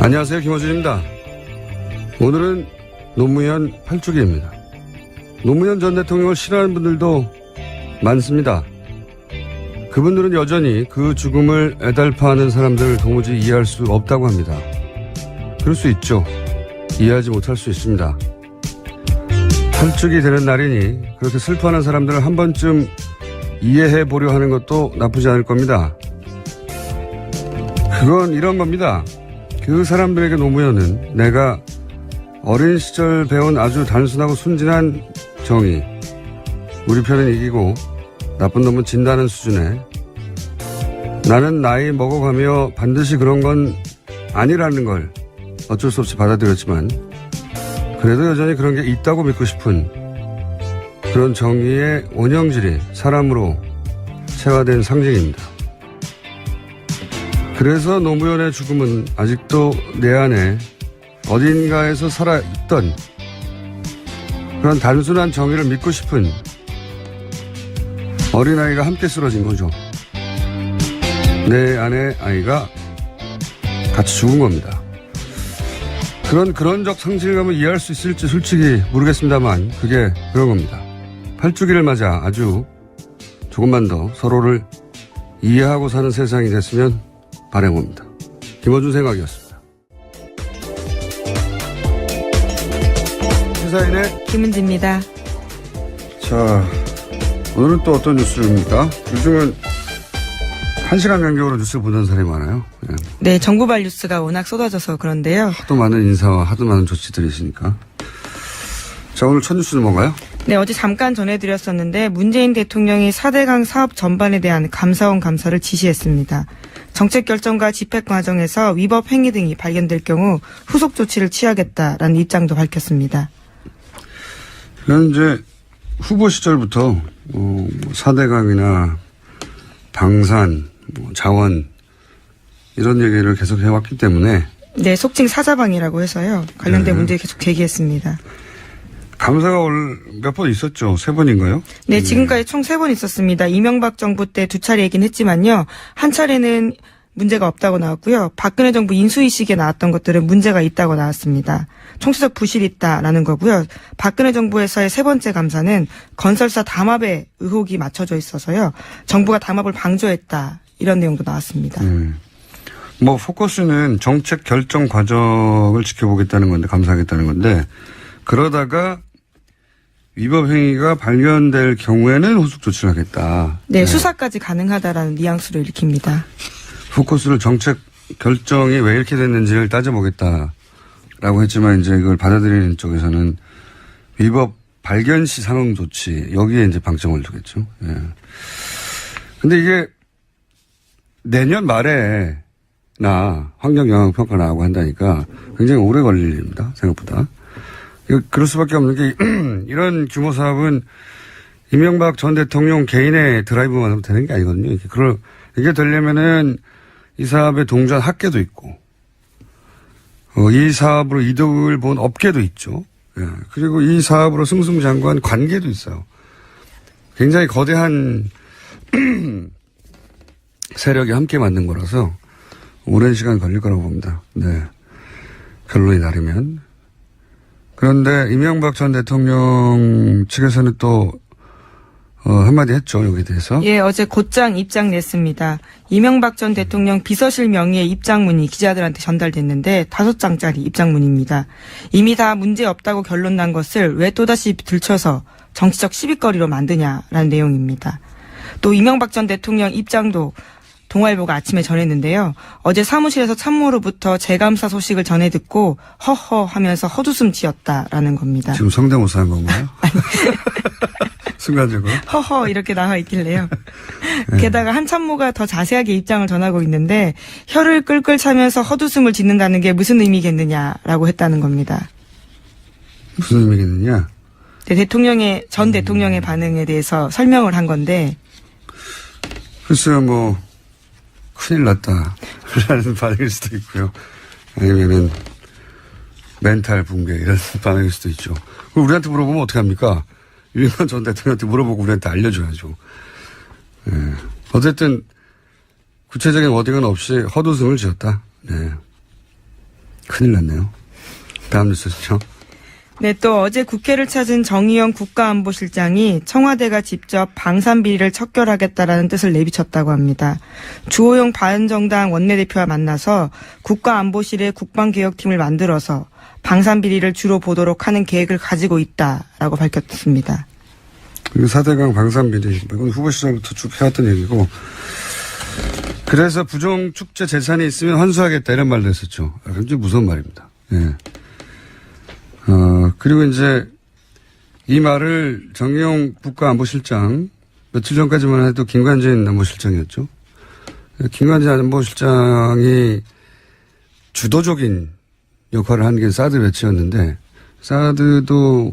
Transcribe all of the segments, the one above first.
안녕하세요. 김어준입니다. 오늘은 노무현 8주기입니다. 노무현 전 대통령을 싫어하는 분들도 많습니다. 그분들은 여전히 그 죽음을 애달파하는 사람들을 도무지 이해할 수 없다고 합니다. 그럴 수 있죠. 이해하지 못할 수 있습니다. 8주기 되는 날이니 그렇게 슬퍼하는 사람들을 한 번쯤 이해해 보려 하는 것도 나쁘지 않을 겁니다. 그건 이런 겁니다. 그 사람들에게 노무현은 내가 어린 시절 배운 아주 단순하고 순진한 정의, 우리 편은 이기고 나쁜 놈은 진다는 수준에 나는 나이 먹어가며 반드시 그런 건 아니라는 걸 어쩔 수 없이 받아들였지만 그래도 여전히 그런 게 있다고 믿고 싶은 그런 정의의 원형질이 사람으로 체화된 상징입니다. 그래서 노무현의 죽음은 아직도 내 안에 어딘가에서 살아있던 그런 단순한 정의를 믿고 싶은 어린아이가 함께 쓰러진 거죠. 내 안에 아이가 같이 죽은 겁니다. 그런 그런적 상실감을 이해할 수 있을지 솔직히 모르겠습니다만 그게 그런 겁니다. 8주기를 맞아 아주 조금만 더 서로를 이해하고 사는 세상이 됐으면 바라봅니다. 김어준 생각이었습니다. 시사인의 김은지입니다. 자, 오늘은 또 어떤 뉴스입니까? 요즘은 1시간 간격으로 뉴스를 보는 사람이 많아요. 네. 네, 정부발 뉴스가 워낙 쏟아져서 그런데요. 하도 많은 인사와 하도 많은 조치들이 있으니까. 자, 오늘 첫 뉴스는 뭔가요? 네, 어제 잠깐 전해드렸었는데 문재인 대통령이 4대강 사업 전반에 대한 감사원 감사를 지시했습니다. 정책 결정과 집행 과정에서 위법 행위 등이 발견될 경우 후속 조치를 취하겠다라는 입장도 밝혔습니다. 현재 후보 시절부터 4대강이나 방산, 자원 이런 얘기를 계속 해왔기 때문에 네, 속칭 사자방이라고 해서요. 관련된 네. 문제 계속 제기했습니다. 감사가 몇 번 있었죠? 3번인가요? 네, 지금까지 총 3번 있었습니다. 이명박 정부 때 2차례이긴 했지만요. 한 차례는 문제가 없다고 나왔고요. 박근혜 정부 인수위식에 나왔던 것들은 문제가 있다고 나왔습니다. 총체적 부실이 있다라는 거고요. 박근혜 정부에서의 3번째 감사는 건설사 담합에 의혹이 맞춰져 있어서요. 정부가 담합을 방조했다. 이런 내용도 나왔습니다. 뭐 포커스는 정책 결정 과정을 지켜보겠다는 건데 감사하겠다는 건데 그러다가 위법 행위가 발견될 경우에는 후속 조치를 하겠다. 네, 수사까지 가능하다라는 뉘앙스를 일으킵니다. 포커스를 정책 결정이 왜 이렇게 됐는지를 따져보겠다라고 했지만 이제 이걸 받아들이는 쪽에서는 위법 발견 시 상응 조치 여기에 이제 방점을 두겠죠. 예. 근데 이게 내년 말에나 환경 영향 평가 나오고 한다니까 굉장히 오래 걸릴 일입니다. 생각보다. 그럴 수밖에 없는 게 이런 규모 사업은 이명박 전 대통령 개인의 드라이브만 하면 되는 게 아니거든요. 이게 되려면은 이 사업에 동조한 학계도 있고, 이 사업으로 이득을 본 업계도 있죠. 예. 그리고 이 사업으로 승승장구한 관계도 있어요. 굉장히 거대한 세력이 함께 만든 거라서 오랜 시간 걸릴 거라고 봅니다. 네. 결론이 나르면. 그런데 이명박 전 대통령 측에서는 또 한마디 했죠. 여기에 대해서. 예, 어제 곧장 입장 냈습니다. 이명박 전 대통령 비서실 명의의 입장문이 기자들한테 전달됐는데 5장짜리 입장문입니다. 이미 다 문제 없다고 결론 난 것을 왜 또다시 들춰서 정치적 시비거리로 만드냐라는 내용입니다. 또 이명박 전 대통령 입장도 동아일보가 아침에 전했는데요. 어제 사무실에서 참모로부터 재감사 소식을 전해 듣고 허허 하면서 헛웃음 지었다라는 겁니다. 지금 성대모사 한 건가요? 순간적으로. 허허 이렇게 나와 있길래요. 게다가 한 참모가 더 자세하게 입장을 전하고 있는데 혀를 끌끌 차면서 헛웃음을 짓는다는 게 무슨 의미겠느냐라고 했다는 겁니다. 무슨 의미겠느냐? 네, 전 대통령의 반응에 대해서 설명을 한 건데. 글쎄요, 뭐 큰일 났다 라는 반응일 수도 있고요. 아니면은 멘탈 붕괴 이런 반응일 수도 있죠. 그럼 우리한테 물어보면 어떡합니까? 유명한 전 대통령한테 물어보고 우리한테 알려줘야죠. 예. 어쨌든 구체적인 워딩은 없이 헛웃음을 지었다. 네. 큰일 났네요. 다음 뉴스죠. 네, 또 어제 국회를 찾은 정의용 국가안보실장이 청와대가 직접 방산비리를 척결하겠다라는 뜻을 내비쳤다고 합니다. 주호영 바른정당 원내대표와 만나서 국가안보실의 국방개혁팀을 만들어서 방산비리를 주로 보도록 하는 계획을 가지고 있다라고 밝혔습니다. 4대강 방산비리, 이건 후보 시절부터 쭉 해왔던 얘기고, 그래서 부정축제 재산이 있으면 환수하겠다 이런 말도 했었죠. 굉장히 무서운 말입니다. 예. 그리고 이제 이 말을 정의용 국가안보실장, 며칠 전까지만 해도 김관진 안보실장이었죠. 김관진 안보실장이 주도적인 역할을 한 게 사드 배치였는데, 사드도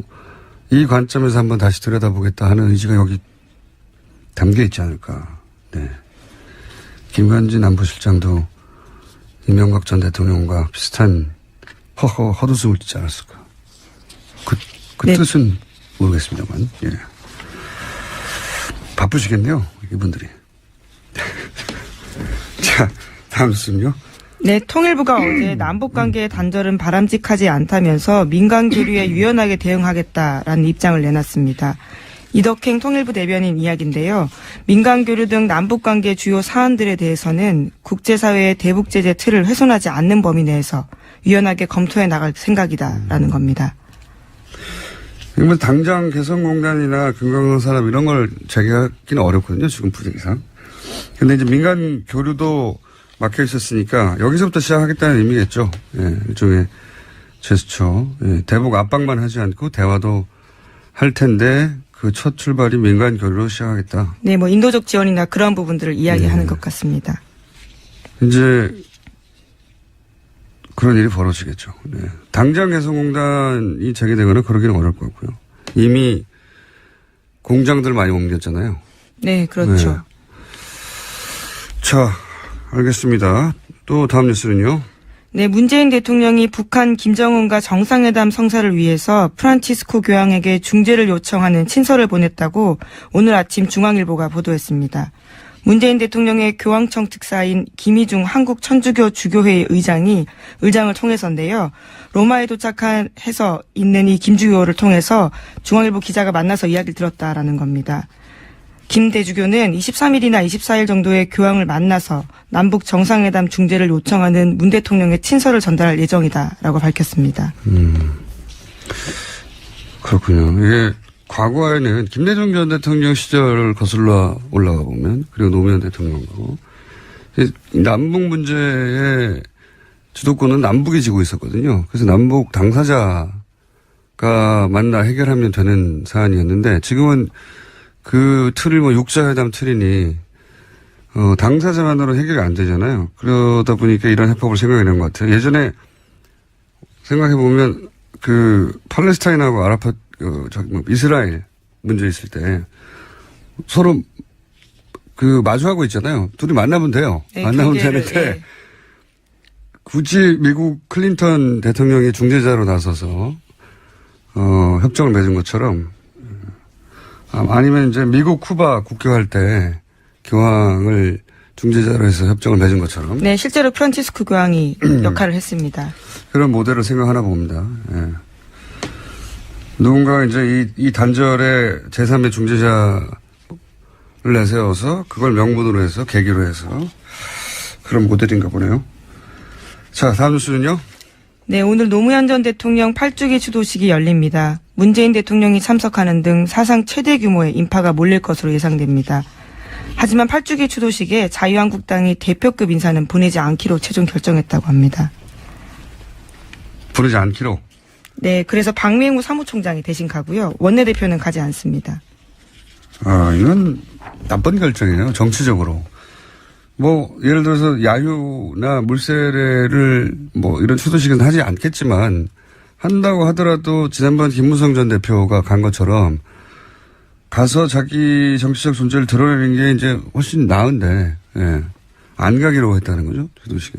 이 관점에서 한번 다시 들여다보겠다 하는 의지가 여기 담겨 있지 않을까. 네. 김관진 안보실장도 이명박 전 대통령과 비슷한 헛웃음을 짓지 않았을까. 그 네. 뜻은 모르겠습니다만, 예. 바쁘시겠네요, 이분들이. 자, 다음 뉴스는요. 네, 통일부가 어제 남북관계의 단절은 바람직하지 않다면서 민간 교류에 유연하게 대응하겠다라는 입장을 내놨습니다. 이덕행 통일부 대변인 이야기인데요. 민간 교류 등 남북관계 주요 사안들에 대해서는 국제사회의 대북제재 틀을 훼손하지 않는 범위 내에서 유연하게 검토해 나갈 생각이다라는 겁니다. 그러면 당장 개성공단이나 금강산업 이런 걸 재개하기는 어렵거든요, 지금 분위기상. 근데 이제 민간 교류도 막혀 있었으니까 여기서부터 시작하겠다는 의미겠죠. 예, 일종의 제스처. 예, 대북 압박만 하지 않고 대화도 할 텐데 그 첫 출발이 민간 교류로 시작하겠다. 네, 뭐 인도적 지원이나 그런 부분들을 이야기하는 것 같습니다. 이제 그런 일이 벌어지겠죠. 네. 당장 개성공단이 재개되거나 그러기는 어려울 것 같고요. 이미 공장들 많이 옮겼잖아요. 네, 그렇죠. 네. 자, 알겠습니다. 또 다음 뉴스는요. 네, 문재인 대통령이 북한 김정은과 정상회담 성사를 위해서 프란치스코 교황에게 중재를 요청하는 친서를 보냈다고 오늘 아침 중앙일보가 보도했습니다. 문재인 대통령의 교황청 특사인 김희중 한국천주교 주교회의 의장을 통해서인데요. 로마에 도착해서 있는 이 김주교를 통해서 중앙일보 기자가 만나서 이야기를 들었다라는 겁니다. 김 대주교는 23일이나 24일 정도의 교황을 만나서 남북 정상회담 중재를 요청하는 문 대통령의 친서를 전달할 예정이다라고 밝혔습니다. 그렇군요. 이게 과거에는 김대중 전 대통령 시절을 거슬러 올라가 보면, 그리고 노무현 대통령하고 남북 문제의 주도권은 남북이 지고 있었거든요. 그래서 남북 당사자가 만나 해결하면 되는 사안이었는데, 지금은 그 틀을 육자회담 틀이니 당사자만으로 해결이 안 되잖아요. 그러다 보니까 이런 해법을 생각해낸 것 같아요. 예전에 생각해 보면 그 팔레스타인하고 아라파 이스라엘 문제 있을 때 서로 그 마주하고 있잖아요. 둘이 만나면 돼요. 네, 만나면 되는데 네. 굳이 미국 클린턴 대통령이 중재자로 나서서 협정을 맺은 것처럼, 아니면 이제 미국 쿠바 국교할 때 교황을 중재자로 해서 협정을 맺은 것처럼. 네, 실제로 프란치스코 교황이 역할을 했습니다. 그런 모델을 생각하나 봅니다. 예. 누군가 이제 이 단절에 제3의 중재자를 내세워서 그걸 명분으로 해서 계기로 해서 그런 모델인가 보네요. 자, 다음 뉴스는요. 네, 오늘 노무현 전 대통령 8주기 추도식이 열립니다. 문재인 대통령이 참석하는 등 사상 최대 규모의 인파가 몰릴 것으로 예상됩니다. 하지만 8주기 추도식에 자유한국당이 대표급 인사는 보내지 않기로 최종 결정했다고 합니다. 부르지 않기로? 네, 그래서 박맹우 사무총장이 대신 가고요. 원내대표는 가지 않습니다. 이건 나쁜 결정이에요. 정치적으로. 뭐 예를 들어서 야유나 물세례를 뭐 이런 추도식은 하지 않겠지만, 한다고 하더라도 지난번 김무성 전 대표가 간 것처럼 가서 자기 정치적 존재를 드러내는 게 이제 훨씬 나은데, 예. 안 가기로 했다는 거죠, 추도식에.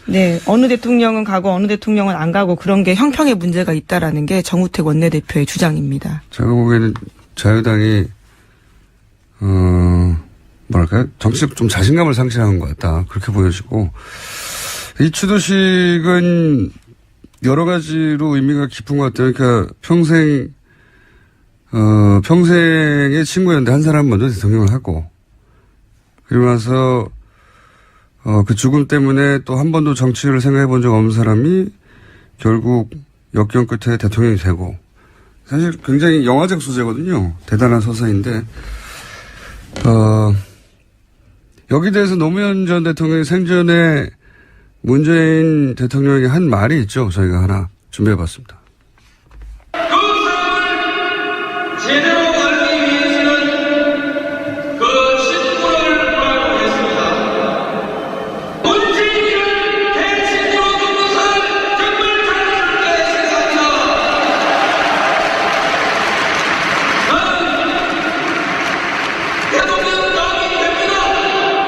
네, 어느 대통령은 가고 어느 대통령은 안 가고 그런 게 형평의 문제가 있다라는 게 정우택 원내대표의 주장입니다. 제가 보기에는 자유당이 뭐랄까요, 정치적 좀 자신감을 상실하는 것 같다, 그렇게 보여지고, 이 추도식은 여러 가지로 의미가 깊은 것 같아요. 그러니까 평생의 친구였는데 한 사람 먼저 대통령을 하고, 그리고 나서, 그 죽음 때문에 또 한 번도 정치를 생각해 본 적 없는 사람이 결국 역경 끝에 대통령이 되고, 사실 굉장히 영화적 소재거든요. 대단한 서사인데, 여기 대해서 노무현 전 대통령이 생전에 문재인 대통령에게 한 말이 있죠. 저희가 하나 준비해 봤습니다. 그 사람을 제대로 알기 위해서는 그 친구를 발굴했습니다. 문재인을 대신으로 둔 것은 정말 자연스럽게 생각합니다. 나는 대통령감이 됩니다.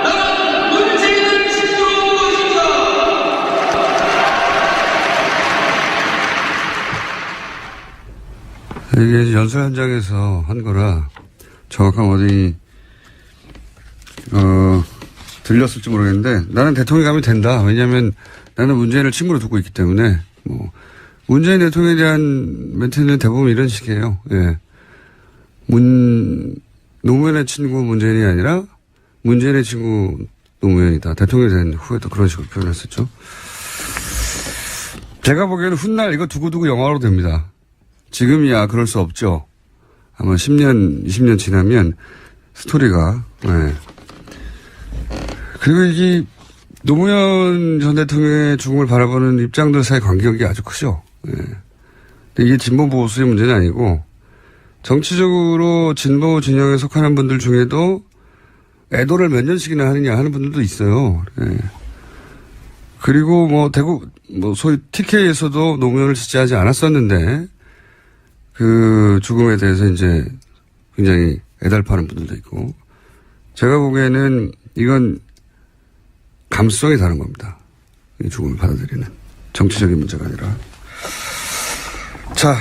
나는 문재인을 친구로 두고 있습니다. 이게 연설 현장에서 한 거라 정확한 어디 들렸을지 모르겠는데 나는 대통령이 가면 된다. 왜냐하면 나는 문재인을 친구로 두고 있기 때문에 뭐 문재인 대통령에 대한 멘트는 대부분 이런 식이에요. 예. 노무현의 친구 문재인이 아니라 문재인의 친구 노무현이다. 대통령이 된 후에도 그런 식으로 표현했었죠. 제가 보기에는 훗날 이거 두고두고 영화로 됩니다. 지금이야 그럴 수 없죠. 아마 10년, 20년 지나면 스토리가. 네. 그리고 이게 노무현 전 대통령의 죽음을 바라보는 입장들 사이 간격이 아주 크죠. 네. 근데 이게 진보 보수의 문제는 아니고 정치적으로 진보 진영에 속하는 분들 중에도 애도를 몇 년씩이나 하느냐 하는 분들도 있어요. 네. 그리고 뭐 대구 소위 TK에서도 노무현을 지지하지 않았었는데 그 죽음에 대해서 이제 굉장히 애달파는 분들도 있고, 제가 보기에는 이건 감수성이 다른 겁니다. 이 죽음을 받아들이는 정치적인 문제가 아니라. 자,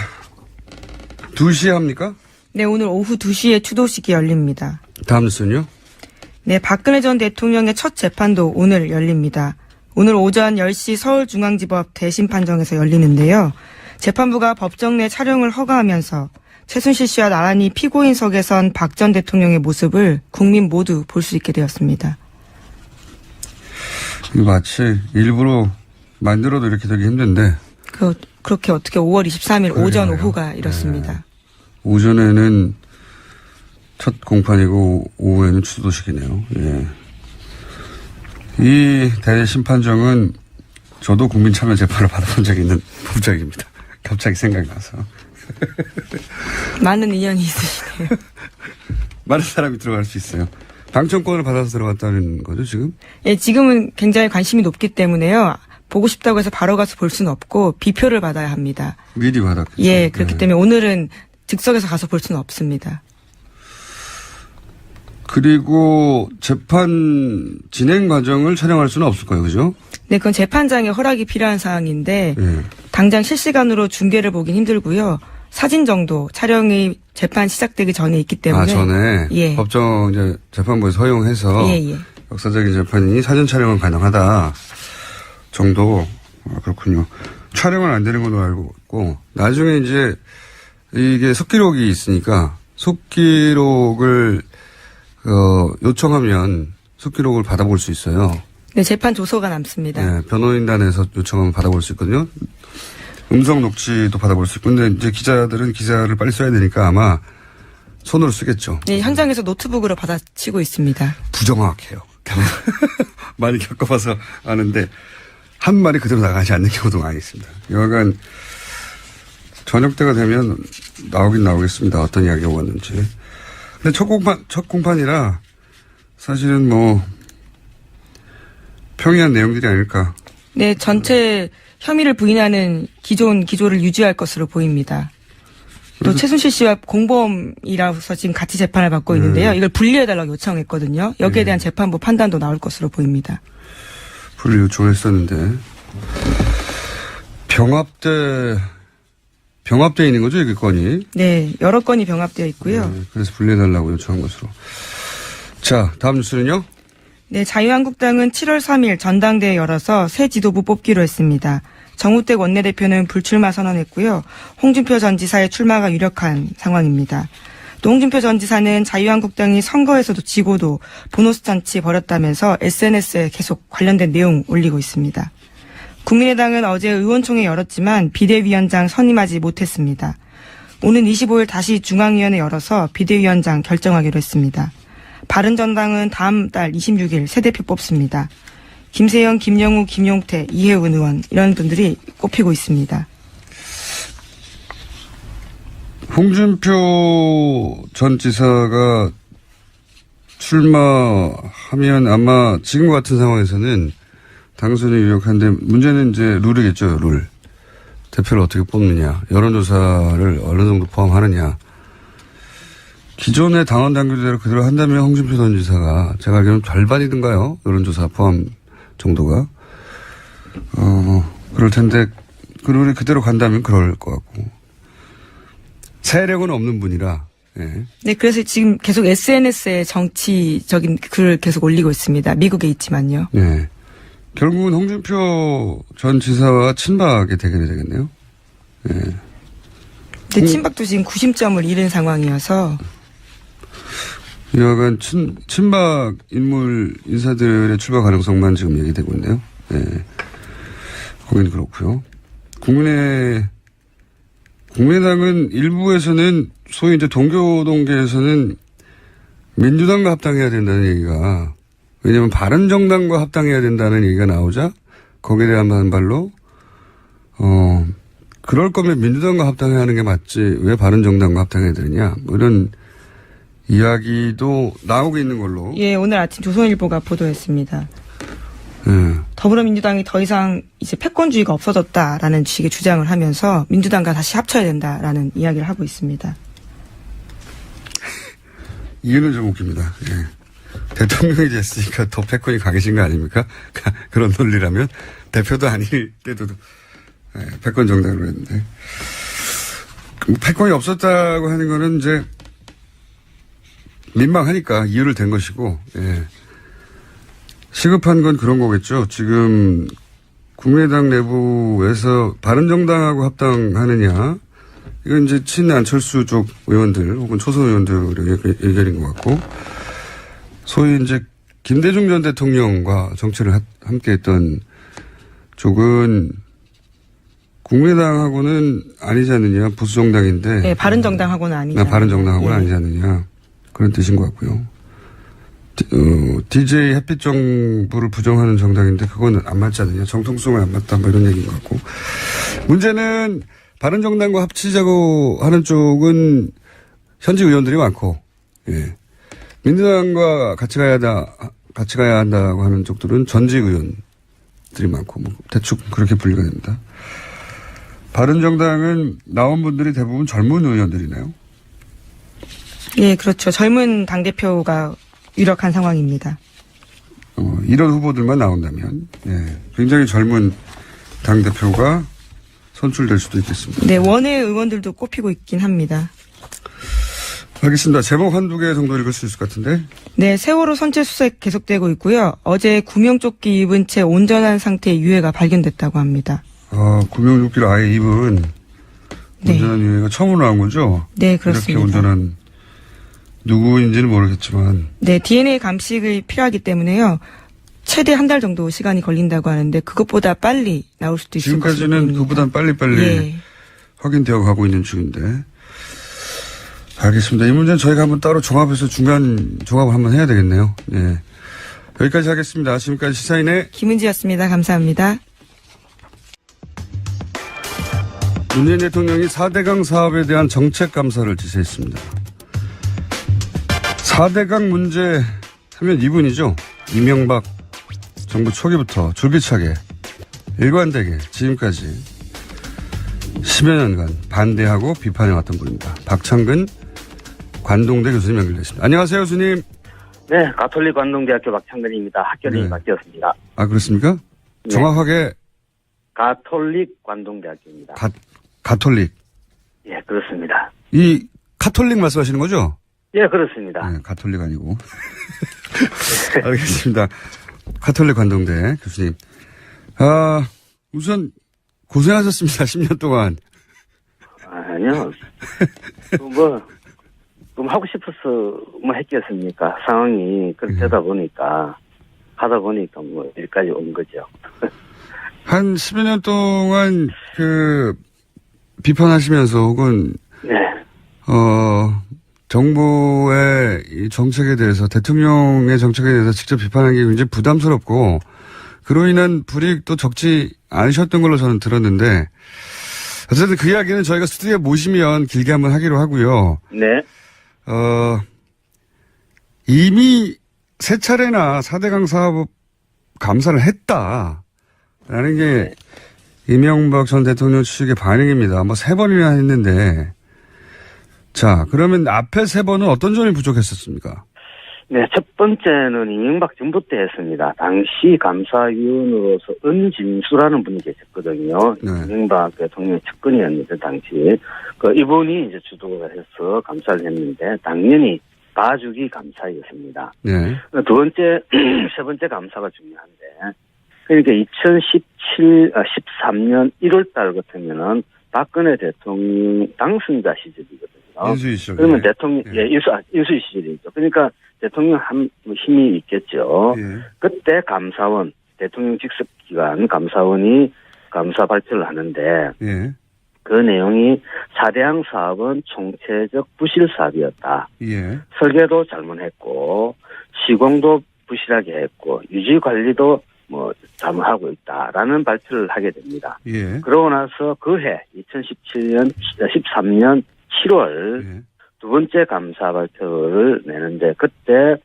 2시에 합니까? 네, 오늘 오후 2시에 추도식이 열립니다. 다음 뉴스는요? 네, 박근혜 전 대통령의 첫 재판도 오늘 열립니다. 오늘 오전 10시 서울중앙지법 대심판정에서 열리는데요. 재판부가 법정 내 촬영을 허가하면서 최순실 씨와 나란히 피고인석에 선 박 전 대통령의 모습을 국민 모두 볼 수 있게 되었습니다. 마치 일부러 만들어도 이렇게 되기 힘든데. 그렇게 어떻게 5월 23일 그래요. 오전 오후가 이렇습니다. 네. 오전에는 첫 공판이고 오후에는 추도식이네요. 예. 이 대심판정은 저도 국민참여재판을 받아본 적이 있는 법정입니다. 갑자기 생각나서. 많은 인연이 있으시네요. 많은 사람이 들어갈 수 있어요. 방청권을 받아서 들어갔다는 거죠, 지금? 예, 지금은 굉장히 관심이 높기 때문에요. 보고 싶다고 해서 바로 가서 볼 수는 없고 비표를 받아야 합니다. 미리 받았겠죠. 예, 그렇기 네. 때문에 오늘은 즉석에서 가서 볼 수는 없습니다. 그리고 재판 진행 과정을 촬영할 수는 없을 거예요, 그죠? 네, 그건 재판장의 허락이 필요한 사항인데 예. 당장 실시간으로 중계를 보긴 힘들고요. 사진 정도 촬영이 재판 시작되기 전에 있기 때문에 전에 예. 법정 이제 재판부에서 허용해서 예. 역사적인 재판이니 사진 촬영은 가능하다 정도. 그렇군요. 촬영은 안 되는 걸로 알고 있고, 나중에 이제 이게 속기록이 있으니까 속기록을 요청하면 속기록을 받아볼 수 있어요. 네, 재판 조서가 남습니다. 네, 변호인단에서 요청하면 받아볼 수 있거든요. 음성 녹취도 받아볼 수 있고, 근데 이제 기자들은 기사를 빨리 써야 되니까 아마 손으로 쓰겠죠. 네, 현장에서 노트북으로 받아치고 있습니다. 부정확해요. 많이 겪어봐서 아는데 한 말이 그대로 나가지 않는 경우도 많이 있습니다. 여하간 저녁 때가 되면 나오긴 나오겠습니다. 어떤 이야기가 왔는지. 근데 첫 공판이라 사실은 뭐 평이한 내용들이 아닐까. 네, 전체 혐의를 부인하는 기존 기조를 유지할 것으로 보입니다. 또 최순실 씨와 공범이라서 지금 같이 재판을 받고 있는데요. 이걸 분리해달라고 요청했거든요. 여기에 대한 재판부 판단도 나올 것으로 보입니다. 분리 요청했었는데 병합돼 있는 거죠, 이게 건이? 네, 여러 건이 병합되어 있고요. 네, 그래서 분리해달라고 요청한 것으로. 자, 다음 뉴스는요? 네, 자유한국당은 7월 3일 전당대회 열어서 새 지도부 뽑기로 했습니다. 정우택 원내대표는 불출마 선언했고요. 홍준표 전 지사의 출마가 유력한 상황입니다. 또 홍준표 전 지사는 자유한국당이 선거에서도 지고도 보너스 잔치 벌였다면서 SNS에 계속 관련된 내용 올리고 있습니다. 국민의당은 어제 의원총회 열었지만 비대위원장 선임하지 못했습니다. 오는 25일 다시 중앙위원회 열어서 비대위원장 결정하기로 했습니다. 바른정당은 다음 달 26일 새 대표 뽑습니다. 김세현, 김영우, 김용태, 이혜훈 의원 이런 분들이 꼽히고 있습니다. 홍준표 전 지사가 출마하면 아마 지금 같은 상황에서는 당선이 유력한데 문제는 이제 룰이겠죠, 룰. 대표를 어떻게 뽑느냐, 여론조사를 어느 정도 포함하느냐. 기존의 당원 당규대로 그대로 한다면 홍준표 전 지사가 제가 알기로는 절반이든가요, 여론조사 포함 정도가. 그럴 텐데 그 룰이 그대로 간다면 그럴 것 같고. 세력은 없는 분이라. 예. 네, 그래서 지금 계속 SNS에 정치적인 글을 계속 올리고 있습니다. 미국에 있지만요. 네. 결국은 홍준표 전 지사와 친박의 대결이 되겠네요. 예. 근데 친박도 지금 구심점을 잃은 상황이어서. 여하간 친박 인물 인사들의 출마 가능성만 지금 얘기되고 있네요. 예. 거기는 그렇고요. 국민의당은 일부에서는 소위 이제 동교동계에서는 민주당과 합당해야 된다는 얘기가, 왜냐하면 바른정당과 합당해야 된다는 얘기가 나오자 거기에 대한 반발로 그럴 거면 민주당과 합당해야 하는 게 맞지 왜 바른정당과 합당해야 되느냐, 뭐 이런 이야기도 나오고 있는 걸로. 예, 오늘 아침 조선일보가 보도했습니다. 예. 더불어민주당이 더 이상 이제 패권주의가 없어졌다라는 식의 주장을 하면서 민주당과 다시 합쳐야 된다라는 이야기를 하고 있습니다. 이유는 좀 웃깁니다. 예. 대통령이 됐으니까 더 패권이 강해진 거 아닙니까? 그런 논리라면 대표도 아닐 때도 패권 정당으로 했는데, 패권이 없었다고 하는 거는 이제 민망하니까 이유를 댄 것이고, 예. 시급한 건 그런 거겠죠. 지금 국민의당 내부에서 바른정당하고 합당하느냐, 이건 이제 친안철수 쪽 의원들 혹은 초선 의원들의 의견인 것 같고, 소위 이제 김대중 전 대통령과 정치를 함께 했던 쪽은 국민의당하고는 아니지 않느냐, 보수정당인데. 네, 바른정당하고는 아니죠. 바른정당하고는 예. 아니지 않느냐, 그런 뜻인 것 같고요. DJ 햇빛 정부를 부정하는 정당인데 그건 안 맞지 않느냐, 정통성을 안 맞다, 뭐 이런 얘기인 것 같고. 문제는 바른정당과 합치자고 하는 쪽은 현직 의원들이 많고, 예. 민주당과 같이 가야 한다고 하는 쪽들은 전직 의원들이 많고, 뭐 대충 그렇게 분류가 됩니다. 바른정당은 나온 분들이 대부분 젊은 의원들이네요. 예, 그렇죠. 젊은 당대표가 유력한 상황입니다. 이런 후보들만 나온다면, 예, 굉장히 젊은 당대표가 선출될 수도 있겠습니다. 네, 원외 의원들도 꼽히고 있긴 합니다. 알겠습니다. 제목 한두 개 정도 읽을 수 있을 것 같은데. 네, 세월호 선체 수색 계속되고 있고요. 어제 구명조끼 입은 채 온전한 상태의 유해가 발견됐다고 합니다. 구명조끼를 아예 입은 온전한 유해가 처음으로 나온 거죠? 네, 그렇습니다. 이렇게 온전한, 누구인지는 모르겠지만. 네, DNA 감식이 필요하기 때문에요. 최대 한 달 정도 시간이 걸린다고 하는데 그것보다 빨리 나올 수도 있을 것입니다. 지금까지는 그보단 빨리빨리 예. 확인되어 가고 있는 중인데. 알겠습니다. 이 문제는 저희가 한번 따로 종합해서 중간 종합을 한번 해야 되겠네요. 예. 여기까지 하겠습니다. 지금까지 시사인의 김은지였습니다. 감사합니다. 문재인 대통령이 4대강 사업에 대한 정책 감사를 지시했습니다. 4대강 문제 하면 이분이죠. 이명박 정부 초기부터 줄기차게 일관되게 지금까지 10여 년간 반대하고 비판해왔던 분입니다. 박창근 관동대 교수님 연결됐습니다. 안녕하세요, 교수님. 네, 가톨릭 관동대학교 박창근입니다. 학교를 네. 바뀌었습니다. 아, 그렇습니까? 네. 정확하게 가톨릭 관동대학교입니다. 가톨릭. 예, 그렇습니다. 이 카톨릭 말씀하시는 거죠? 예, 그렇습니다. 네, 가톨릭 아니고. 알겠습니다. 가톨릭 관동대 교수님. 우선 고생하셨습니다. 10년 동안. 아니요. 좀 하고 싶어서 했겠습니까? 상황이 그렇게 되다 보니까, 하다 보니까 여기까지 온 거죠. 한 10여 년 동안 비판하시면서 혹은, 네. 정부의 이 정책에 대해서, 대통령의 정책에 대해서 직접 비판하는 게 굉장히 부담스럽고, 그로 인한 불이익도 적지 않으셨던 걸로 저는 들었는데, 어쨌든 그 이야기는 저희가 스튜디오에 모시면 길게 한번 하기로 하고요. 네. 이미 세 차례나 4대강 사업 감사를 했다라는 게 이명박 전 대통령 측의 반응입니다. 3번이나 했는데, 자, 그러면 앞에 3번은 어떤 점이 부족했었습니까? 네, 첫 번째는 이명박 정부 때 했습니다. 당시 감사위원으로서 은진수라는 분이 계셨거든요. 네. 이명박 대통령 측근이었는데, 당시. 이분이 이제 주도를 해서 감사를 했는데, 당연히 봐주기 감사였습니다. 네. 세 번째 감사가 중요한데, 그러니까 13년 1월 달 같으면은 박근혜 대통령 당선자 시절이거든요. 인수위 시절. 그러면 대통령, 인수위 시절이죠. 그러니까 대통령 힘이 있겠죠. 예. 그때 감사원, 대통령 직속기관 감사원이 감사 발표를 하는데, 예. 그 내용이 4대항 사업은 총체적 부실 사업이었다. 예. 설계도 잘못했고, 시공도 부실하게 했고, 유지 관리도 잘못하고 있다라는 발표를 하게 됩니다. 예. 그러고 나서 그해 13년 7월 예. 두 번째 감사 발표를 내는데, 그때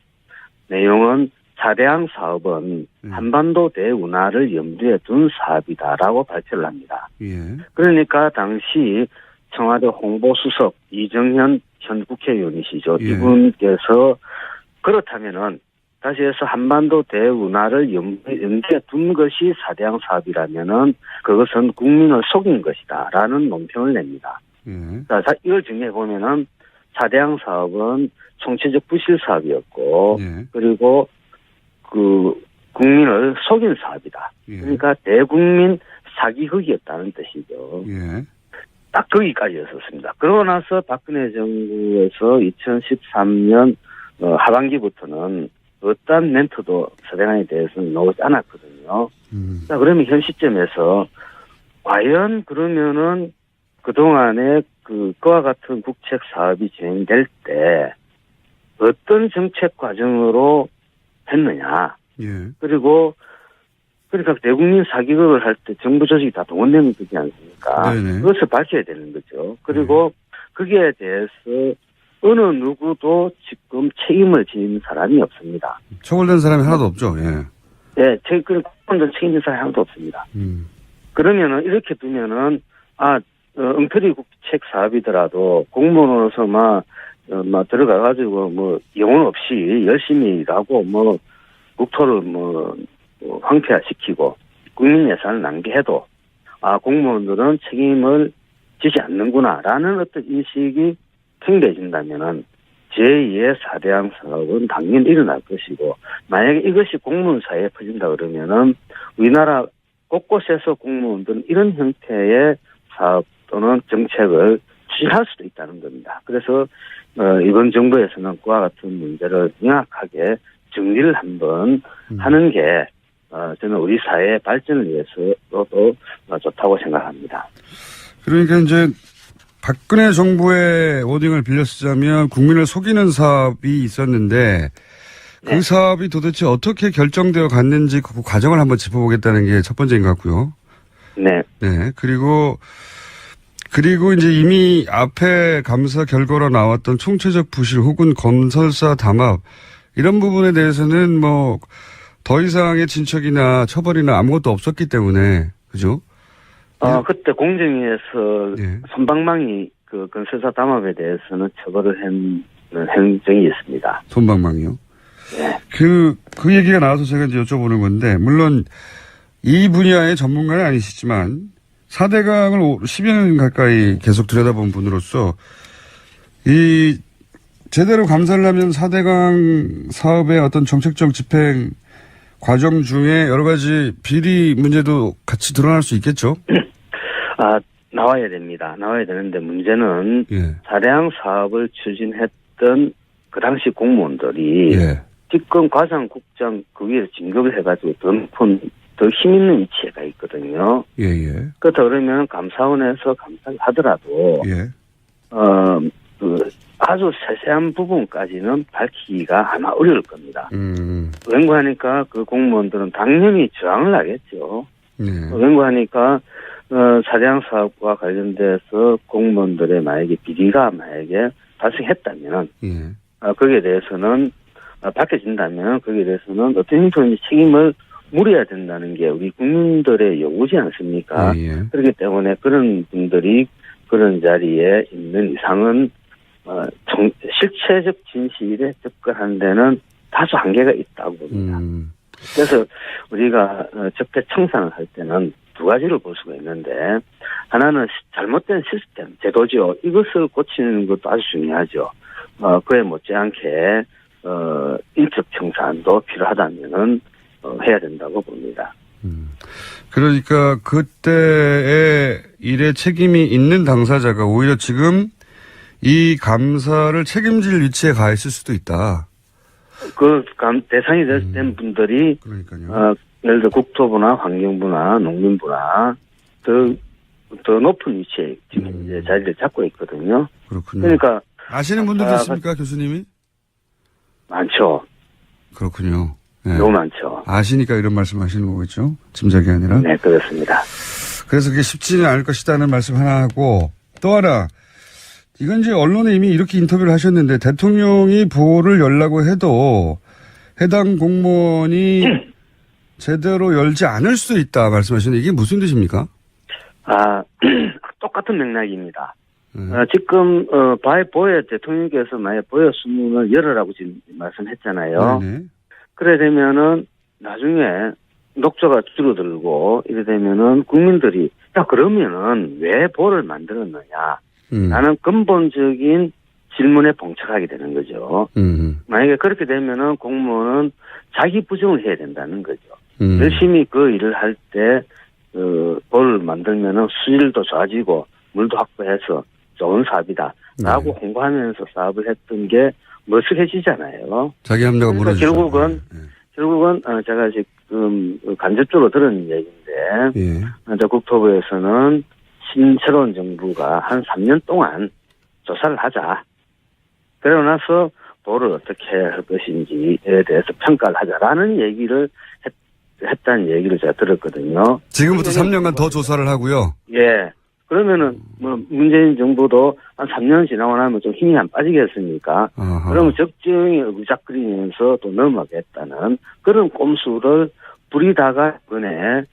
내용은 4대항 사업은 한반도 대운하를 염두에 둔 사업이다라고 발표를 합니다. 예. 그러니까 당시 청와대 홍보수석 이정현 전 국회의원이시죠. 예. 이분께서 그렇다면은 다시 해서 한반도 대운하를 염두에 둔 것이 4대항 사업이라면은 그것은 국민을 속인 것이다라는 논평을 냅니다. 예. 자, 이걸 정리해 보면은 4대항 사업은 총체적 부실 사업이었고, 예. 그리고 국민을 속인 사업이다. 예. 그러니까 대국민 사기극이었다는 뜻이죠. 예. 딱 거기까지였었습니다. 그러고 나서 박근혜 정부에서 2013년 하반기부터는 어떤 멘트도 4대강에 대해서는 나오지 않았거든요. 자, 그러면 현 시점에서 과연 그러면은 그동안에 그와 같은 국책 사업이 진행될 때 어떤 정책 과정으로 했느냐. 예. 그리고 그러니까 대국민 사기극을 할 때 정부 조직이 다 동원되는 거지 않습니까? 네네. 그것을 밝혀야 되는 거죠. 그리고 거기에 대해서 어느 누구도 지금 책임을 지는 사람이 없습니다. 처벌된 사람이 하나도 없죠. 예. 네, 책임진 사람이 하나도 없습니다. 그러면은 이렇게 두면은 엉터리 국책 사업이더라도 공무원으로서 막 들어가가지고 영혼 없이 열심히 일하고 국토를 황폐화시키고 국민 예산을 낭비해도 공무원들은 책임을 지지 않는구나라는 어떤 인식이 팽배해진다면은 제2의 4대항 사업은 당연히 일어날 것이고, 만약에 이것이 공무원 사이에 퍼진다 그러면은 우리나라 곳곳에서 공무원들은 이런 형태의 사업 또는 정책을 추진할 수도 있다는 겁니다. 그래서 이번 정부에서는 그와 같은 문제를 명확하게 정리를 한번 하는 게 저는 우리 사회의 발전을 위해서도 좋다고 생각합니다. 그러니까 이제 박근혜 정부의 워딩을 빌려 쓰자면 국민을 속이는 사업이 있었는데 그 네. 사업이 도대체 어떻게 결정되어 갔는지 그 과정을 한번 짚어보겠다는 게 첫 번째인 것 같고요. 네. 네. 그리고 이제 이미 앞에 감사 결과로 나왔던 총체적 부실 혹은 건설사 담합 이런 부분에 대해서는 더 이상의 진척이나 처벌이나 아무것도 없었기 때문에 그죠? 그때 공정위에서 네. 손방망이 그 건설사 담합에 대해서는 처벌을 한 행정이 있습니다. 손방망이요? 네. 그 얘기가 나와서 제가 이제 여쭤보는 건데, 물론 이 분야의 전문가는 아니시지만 4대강을 10여 년 가까이 계속 들여다본 분으로서 이 제대로 감사를 하면 4대강 사업의 어떤 정책적 집행 과정 중에 여러 가지 비리 문제도 같이 드러날 수 있겠죠? 나와야 됩니다. 나와야 되는데 문제는 예. 4대강 사업을 추진했던 그 당시 공무원들이 예. 집권 과장국장 그 위에 진급을 해가지고 더 높은, 더 힘있는 위치에 가 있거든요. 예, 예. 그러면 감사원에서 감사를 하더라도, 예. 아주 세세한 부분까지는 밝히기가 아마 어려울 겁니다. 음. 왠고하니까 그 공무원들은 당연히 저항을 하겠죠. 네. 왠고하니까 4대강 사업과 관련돼서 공무원들의 만약에 비리가 만약에 발생했다면, 예. 거기에 대해서는 밝혀진다면 거기에 대해서는 어떤 형태인지 책임을 물어야 된다는 게 우리 국민들의 요구지 않습니까? 예, 예. 그렇기 때문에 그런 분들이 그런 자리에 있는 이상은 실체적 진실에 접근하는 데는 다소 한계가 있다고 봅니다. 그래서 우리가 적폐청산을 할 때는 두 가지를 볼 수가 있는데, 하나는 잘못된 시스템, 제도죠. 이것을 고치는 것도 아주 중요하죠. 그에 못지않게 인적 청산도 필요하다면은 해야 된다고 봅니다. 그러니까 그때의 일에 책임이 있는 당사자가 오히려 지금 이 감사를 책임질 위치에 가 있을 수도 있다. 대상이 된 분들이 그러니까요. 예를 들어 국토부나 환경부나 농림부나 더 높은 위치에 지금 이제 자리를 잡고 있거든요. 그렇군요. 그러니까 아시는 분들도 있습니까, 교수님이? 많죠. 그렇군요. 네. 너무 많죠. 아시니까 이런 말씀하시는 거겠죠? 짐작이 아니라. 네, 그렇습니다. 그래서 그게 쉽지는 않을 것이다는 말씀 하나 하고, 또 하나, 이건 이제 언론에 이미 이렇게 인터뷰를 하셨는데, 대통령이 보호를 열라고 해도 해당 공무원이 제대로 열지 않을 수도 있다 말씀하시는데, 이게 무슨 뜻입니까? 똑같은 맥락입니다. 지금 보혜 대통령께서 만약 보혜 수문을 열으라고 지금 말씀했잖아요. 네네. 그래 되면은 나중에 녹조가 줄어들고 이래 되면은 국민들이 그러면은 왜 보를 만들었느냐? 라는 근본적인 질문에 봉착하게 되는 거죠. 만약에 그렇게 되면은 공무원은 자기 부정을 해야 된다는 거죠. 열심히 그 일을 할 때 보를 만들면은 수질도 좋아지고 물도 확보해서 좋은 사업이다. 라고 홍보하면서 사업을 했던 게 머쓱해지잖아요. 자기 합리가 그러니까 무너지죠. 결국은 제가 지금 간접적으로 들은 얘기인데, 국토부에서는 신새로운 정부가 한 3년 동안 조사를 하자. 그러고 나서 보를 어떻게 할 것인지에 대해서 평가를 하자라는 얘기를 했다는 얘기를 제가 들었거든요. 지금부터 3년간 더 조사를 하고요. 예. 그러면은 문재인 정부도 한 3년 지나고 나면 좀 힘이 안 빠지겠습니까? 그러면 적정히 의작거리면서 또 넘어가겠다는 그런 꼼수를 부리다가 이번에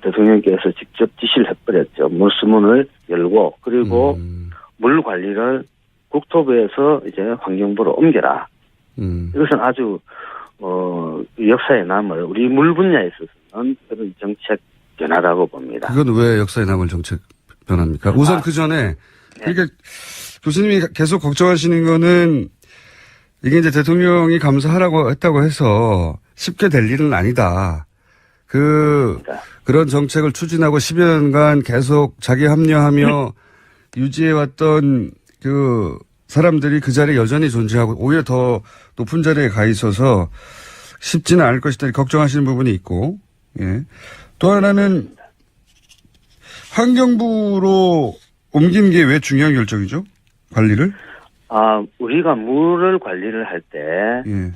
대통령께서 직접 지시를 해버렸죠. 물수문을 열고 그리고 물 관리를 국토부에서 이제 환경부로 옮겨라. 이것은 아주 역사에 남을 우리 물 분야에 있어서는 그런 정책 변화라고 봅니다. 그건 왜 역사에 남을 정책 변화입니까? 우선 그 전에 그러니까 교수님이 계속 걱정하시는 거는 이게 이제 대통령이 감사하라고 했다고 해서 쉽게 될 일은 아니다. 그런 정책을 추진하고 10여 년간 계속 자기 합리화하며 유지해왔던 그 사람들이 그 자리에 여전히 존재하고 오히려 더 높은 자리에 가 있어서 쉽지는 않을 것이다. 걱정하시는 부분이 있고, 예. 또 하나는 환경부로 옮긴 게 왜 중요한 결정이죠? 관리를? 우리가 물을 관리를 할 때, 예.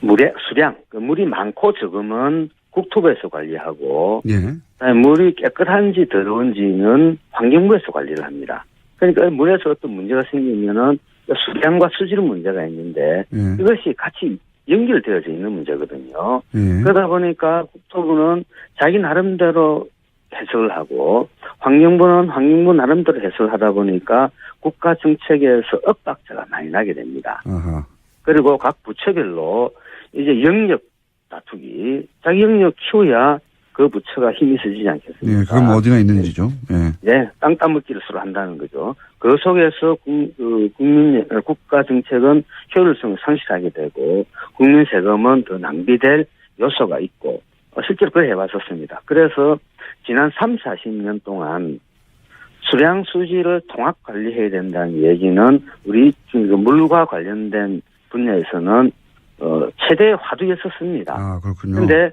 물의 수량, 물이 많고 적으면 국토부에서 관리하고, 예. 물이 깨끗한지 더러운지는 환경부에서 관리를 합니다. 그러니까 물에서 어떤 문제가 생기면은 수량과 수질 문제가 있는데, 이것이 같이 연결되어져 있는 문제거든요. 그러다 보니까 국토부는 자기 나름대로 해석을 하고 환경부는 환경부 나름대로 해석을 하다 보니까 국가 정책에서 엇박자가 많이 나게 됩니다. 그리고 각 부처별로 이제 영역 다투기, 자기 영역 키워야 그 부처가 힘이 세지지 않겠습니까? 예, 그건 뭐 어디나 있는지죠. 예. 네, 땅 따먹기를 서로 한다는 거죠. 그 속에서 국가 정책은 효율성을 상실하게 되고 국민 세금은 더 낭비될 요소가 있고 실제로 그걸 해왔었습니다. 그래서 지난 3, 40년 동안 수량 수지를 통합 관리해야 된다는 얘기는 우리 물과 관련된 분야에서는 최대의 화두였었습니다. 아, 그렇군요. 그런데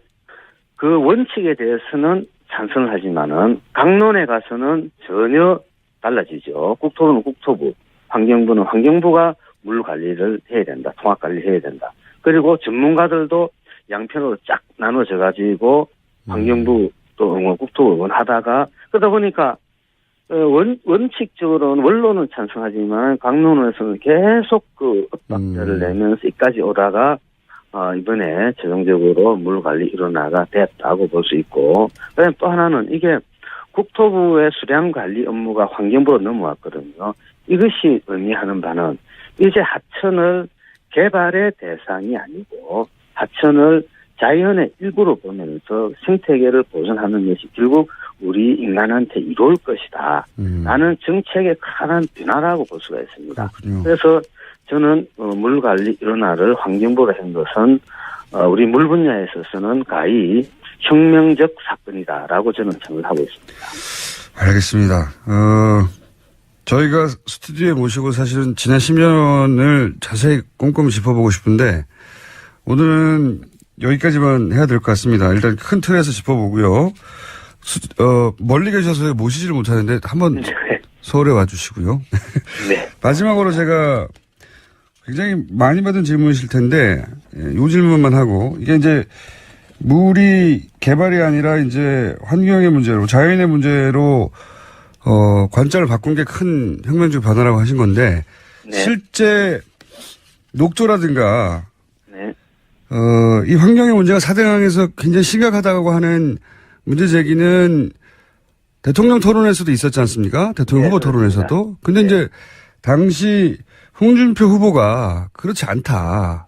그 원칙에 대해서는 찬성을 하지만은 강론에 가서는 전혀 달라지죠. 국토부는 국토부, 환경부는 환경부가 물 관리를 해야 된다. 통합 관리를 해야 된다. 그리고 전문가들도 양편으로 쫙 나눠져 가지고 환경부 또 국토부 응원하다가 그러다 보니까 원칙적으로는 원론은 찬성하지만 강론에서는 계속 그 엇박자를 내면서 이까지 오다가 이번에 최종적으로 물 관리 일원화가 됐다고 볼 수 있고, 그다음에 또 하나는 이게 국토부의 수량 관리 업무가 환경부로 넘어왔거든요. 이것이 의미하는 바는 이제 하천을 개발의 대상이 아니고 하천을 자연의 일부로 보면서 생태계를 보존하는 것이 결국 우리 인간한테 이로울 것이다. 라는 정책의 큰 변화라고 볼 수가 있습니다. 그렇군요. 그래서 저는 물관리 일원화를 환경부로 한 것은 우리 물 분야에 있어서는 가히 혁명적 사건이다라고 저는 생각을 하고 있습니다. 알겠습니다. 저희가 스튜디오에 모시고 사실은 지난 10년을 자세히 꼼꼼히 짚어보고 싶은데 오늘은 여기까지만 해야 될 것 같습니다. 일단 큰 틀에서 짚어보고요. 멀리 계셔서 모시지를 못하는데 한번 네. 서울에 와주시고요. 네. 마지막으로 제가 굉장히 많이 받은 질문이실 텐데 이 질문만 하고 이게 이제 물이 개발이 아니라 이제 환경의 문제로 자연의 문제로 관점을 바꾼 게 큰 혁명적 변화라고 하신 건데 네. 실제 녹조라든가 네. 이 환경의 문제가 4대강에서 굉장히 심각하다고 하는 문제 제기는 대통령 토론에서도 있었지 않습니까? 대통령 네, 후보 그렇습니다. 토론에서도. 근데 이제 당시 홍준표 후보가 그렇지 않다.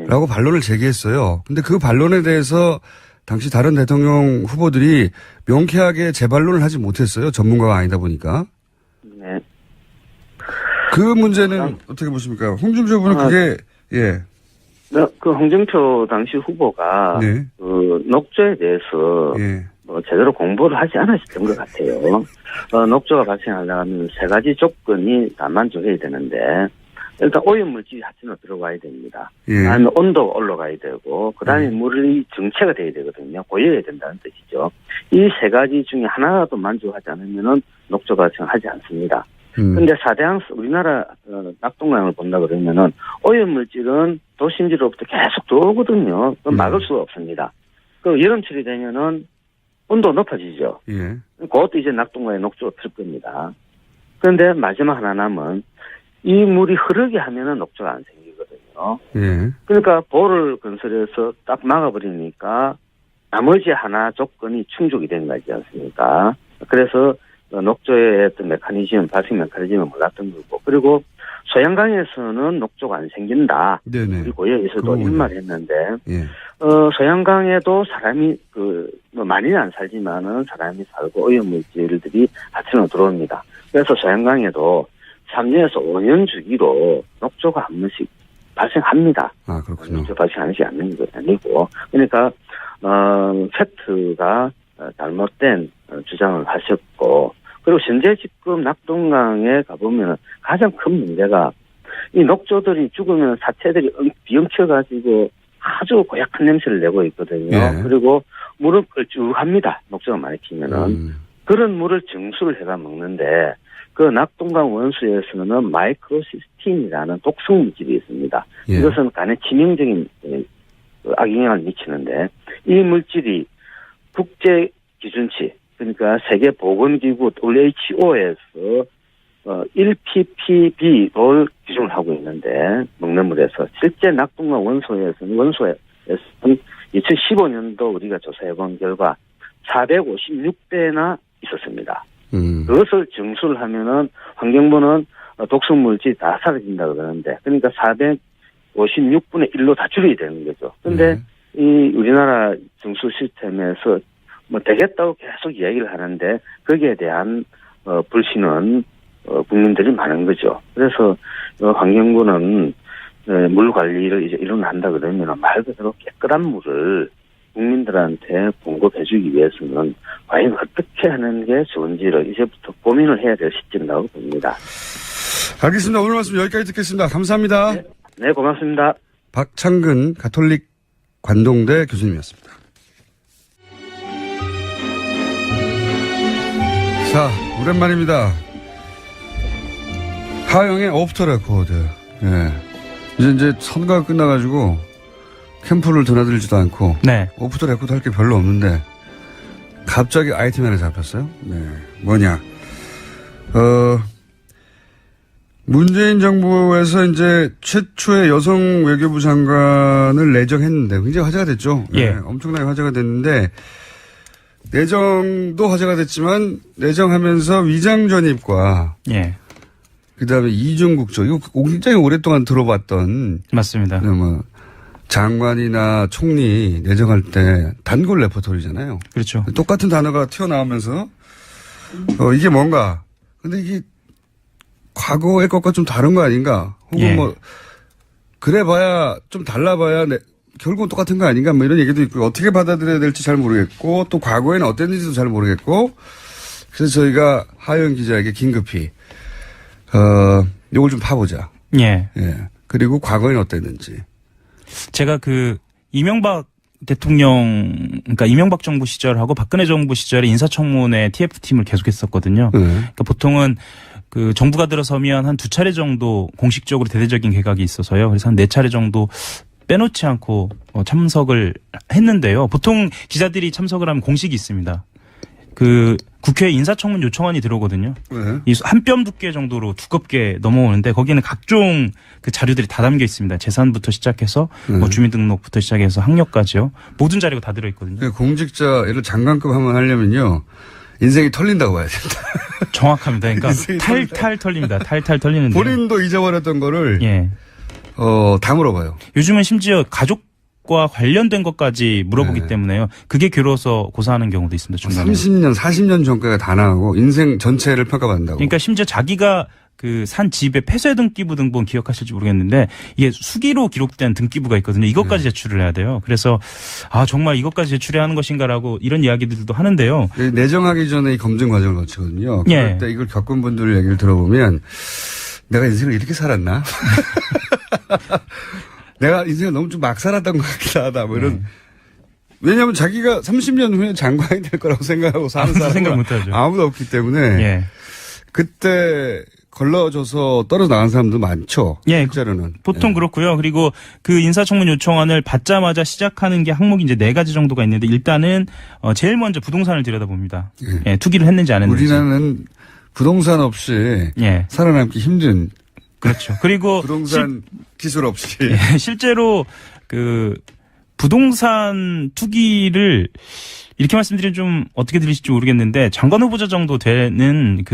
라고 반론을 제기했어요. 근데 그 반론에 대해서 당시 다른 대통령 후보들이 명쾌하게 재반론을 하지 못했어요. 전문가가 아니다 보니까. 네. 그 문제는 어떻게 보십니까? 홍준표 후보는 그게, 예. 그 홍준표 당시 후보가 네. 그 녹조에 대해서 예. 제대로 공부를 하지 않으셨던 것 같아요. 녹조가 발생하려면 세 가지 조건이 다 만족해야 되는데 일단 오염물질이 하천으로 들어가야 됩니다. 예. 그다음에 온도가 올라가야 되고 그다음에 물이 정체가 돼야 되거든요. 고여야 된다는 뜻이죠. 이 세 가지 중에 하나라도 만족하지 않으면은 녹조가 발생하지 않습니다. 근데 4대강 우리나라 낙동강을 본다 그러면은 오염물질은 도심지로부터 계속 들어오거든요. 그건 막을 수가 없습니다. 그 여름철이 되면은 온도 높아지죠. 예. 그것도 이제 낙동강에 녹조가 틀 겁니다. 그런데 마지막 하나 남은 이 물이 흐르게 하면은 녹조가 안 생기거든요. 예. 그러니까 보를 건설해서 딱 막아버리니까 나머지 하나 조건이 충족이 된 거지 않습니까? 그래서 녹조의 어떤 메커니즘, 발생 메커니즘을 몰랐던 거고, 그리고 소양강에서는 녹조가 안 생긴다. 네네. 우리 고여에서도 이런 말 했는데, 예. 소양강에도 사람이 많이는 안 살지만은 사람이 살고 오염물질들이 하천으로 들어옵니다. 그래서 소양강에도 3년에서 5년 주기로 녹조가 한 번씩 발생합니다. 아, 그렇군요. 녹조 발생하지 않는 건 아니고, 그러니까 팩트가 잘못된 주장을 하셨고, 그리고 현재 지금 낙동강에 가보면 가장 큰 문제가 이 녹조들이 죽으면 사체들이 비엉켜가지고 아주 고약한 냄새를 내고 있거든요. 예. 그리고 물은 걸쭉합니다. 녹조가 많이 피면은. 그런 물을 정수를 해가 먹는데 그 낙동강 원수에서는 마이크로시스틴이라는 독성 물질이 있습니다. 예. 이것은 이것은 간에 치명적인 악영향을 미치는데 이 물질이 국제 기준치 그러니까 세계보건기구 WHO에서 1ppb를 기준을 하고 있는데 먹는 물에서 실제 낙동강 원소에서는 2015년도 우리가 조사해본 결과 456배나 있었습니다. 그것을 정수를 하면은 환경부는 독성물질이 다 사라진다 그러는데 그러니까 456분의 1로 다 줄여야 되는 거죠. 그런데 이 우리나라 정수 시스템에서 뭐 되겠다고 계속 이야기를 하는데 거기에 대한 불신은 국민들이 많은 거죠. 그래서 환경부는 물 관리를 이제 일어난다 그러면 말 그대로 깨끗한 물을 국민들한테 공급해주기 위해서는 과연 어떻게 하는 게 좋은지를 이제부터 고민을 해야 될 시점이라고 봅니다. 알겠습니다. 오늘 말씀 여기까지 듣겠습니다. 감사합니다. 네, 고맙습니다. 박창근 가톨릭 관동대 교수님이었습니다. 자, 오랜만입니다. 하영의 오프터 레코드. 예. 이제 선거가 끝나가지고 캠프를 드나들지도 않고. 네. 오프터 레코드 할 게 별로 없는데 갑자기 아이템 하나 잡혔어요. 네. 뭐냐. 문재인 정부에서 이제 최초의 여성 외교부 장관을 내정했는데 굉장히 화제가 됐죠. 예. 네, 엄청나게 화제가 됐는데 내정도 화제가 됐지만 내정하면서 위장 전입과 예. 그다음에 이중 국적 이거 굉장히 오랫동안 들어봤던 맞습니다. 뭐 장관이나 총리 내정할 때 단골 레퍼토리잖아요. 그렇죠. 똑같은 단어가 튀어나오면서 이게 뭔가 근데 이게 과거의 것과 좀 다른 거 아닌가? 혹은 예. 뭐 그래봐야 좀 달라봐야 결국은 똑같은 거 아닌가? 뭐 이런 얘기도 있고 어떻게 받아들여야 될지 잘 모르겠고 또 과거에는 어땠는지도 잘 모르겠고 그래서 저희가 하영 기자에게 긴급히 이걸 좀 파보자. 예. 예. 그리고 과거에는 어땠는지. 제가 이명박 대통령, 그러니까 이명박 정부 시절하고 박근혜 정부 시절에 인사청문회 TF팀을 계속했었거든요. 그러니까 보통은 정부가 들어서면 한 2차례 정도 공식적으로 대대적인 개각이 있어서요. 그래서 한 4차례 정도 빼놓지 않고 참석을 했는데요. 보통 기자들이 참석을 하면 공식이 있습니다. 국회 인사청문 요청안이 들어오거든요. 네. 이 한 뼘 두께 정도로 두껍게 넘어오는데 거기에는 각종 자료들이 다 담겨 있습니다. 재산부터 시작해서 뭐 주민등록부터 시작해서 학력까지요. 모든 자료가 다 들어있거든요. 공직자 예를 장관급 한번 하려면요. 인생이 털린다고 봐야 된다. 정확합니다. 그러니까 탈탈 털립니다. 탈탈 털리는데. 본인도 잊어버렸던 거를 예. 다 물어봐요. 요즘은 심지어 가족과 관련된 것까지 물어보기 네. 때문에요. 그게 괴로워서 고사하는 경우도 있습니다. 중간에. 30년, 40년 전까지 다 나가고 인생 전체를 평가받는다고. 그러니까 심지어 자기가 산 집의 폐쇄 등기부 등본 기억하실지 모르겠는데 이게 수기로 기록된 등기부가 있거든요. 이것까지 제출을 해야 돼요. 그래서 정말 이것까지 제출해야 하는 것인가라고 이런 이야기들도 하는데요. 내정하기 전에 이 검증 과정을 거치거든요. 예. 그럴 때 이걸 겪은 분들 얘기를 들어보면 내가 인생을 이렇게 살았나? 내가 인생을 너무 좀 막 살았던 것 같기도 하다. 뭐 이런. 왜냐하면 자기가 30년 후에 장관이 될 거라고 생각하고 사는 사람은 생각 못하죠. 아무도 없기 때문에 예. 그때 걸러져서 떨어져 나간 사람도 많죠. 예. 실제로는. 보통 예. 그렇고요. 그리고 인사청문 요청안을 받자마자 시작하는 게 항목이 이제 4가지 정도가 있는데 일단은 제일 먼저 부동산을 들여다봅니다. 예. 투기를 했는지 안 했는지. 우리나라는 부동산 없이 예. 살아남기 힘든. 그렇죠. 그리고 부동산 기술 없이. 예, 실제로 부동산 투기를 이렇게 말씀드리면 좀 어떻게 들리실지 모르겠는데 장관 후보자 정도 되는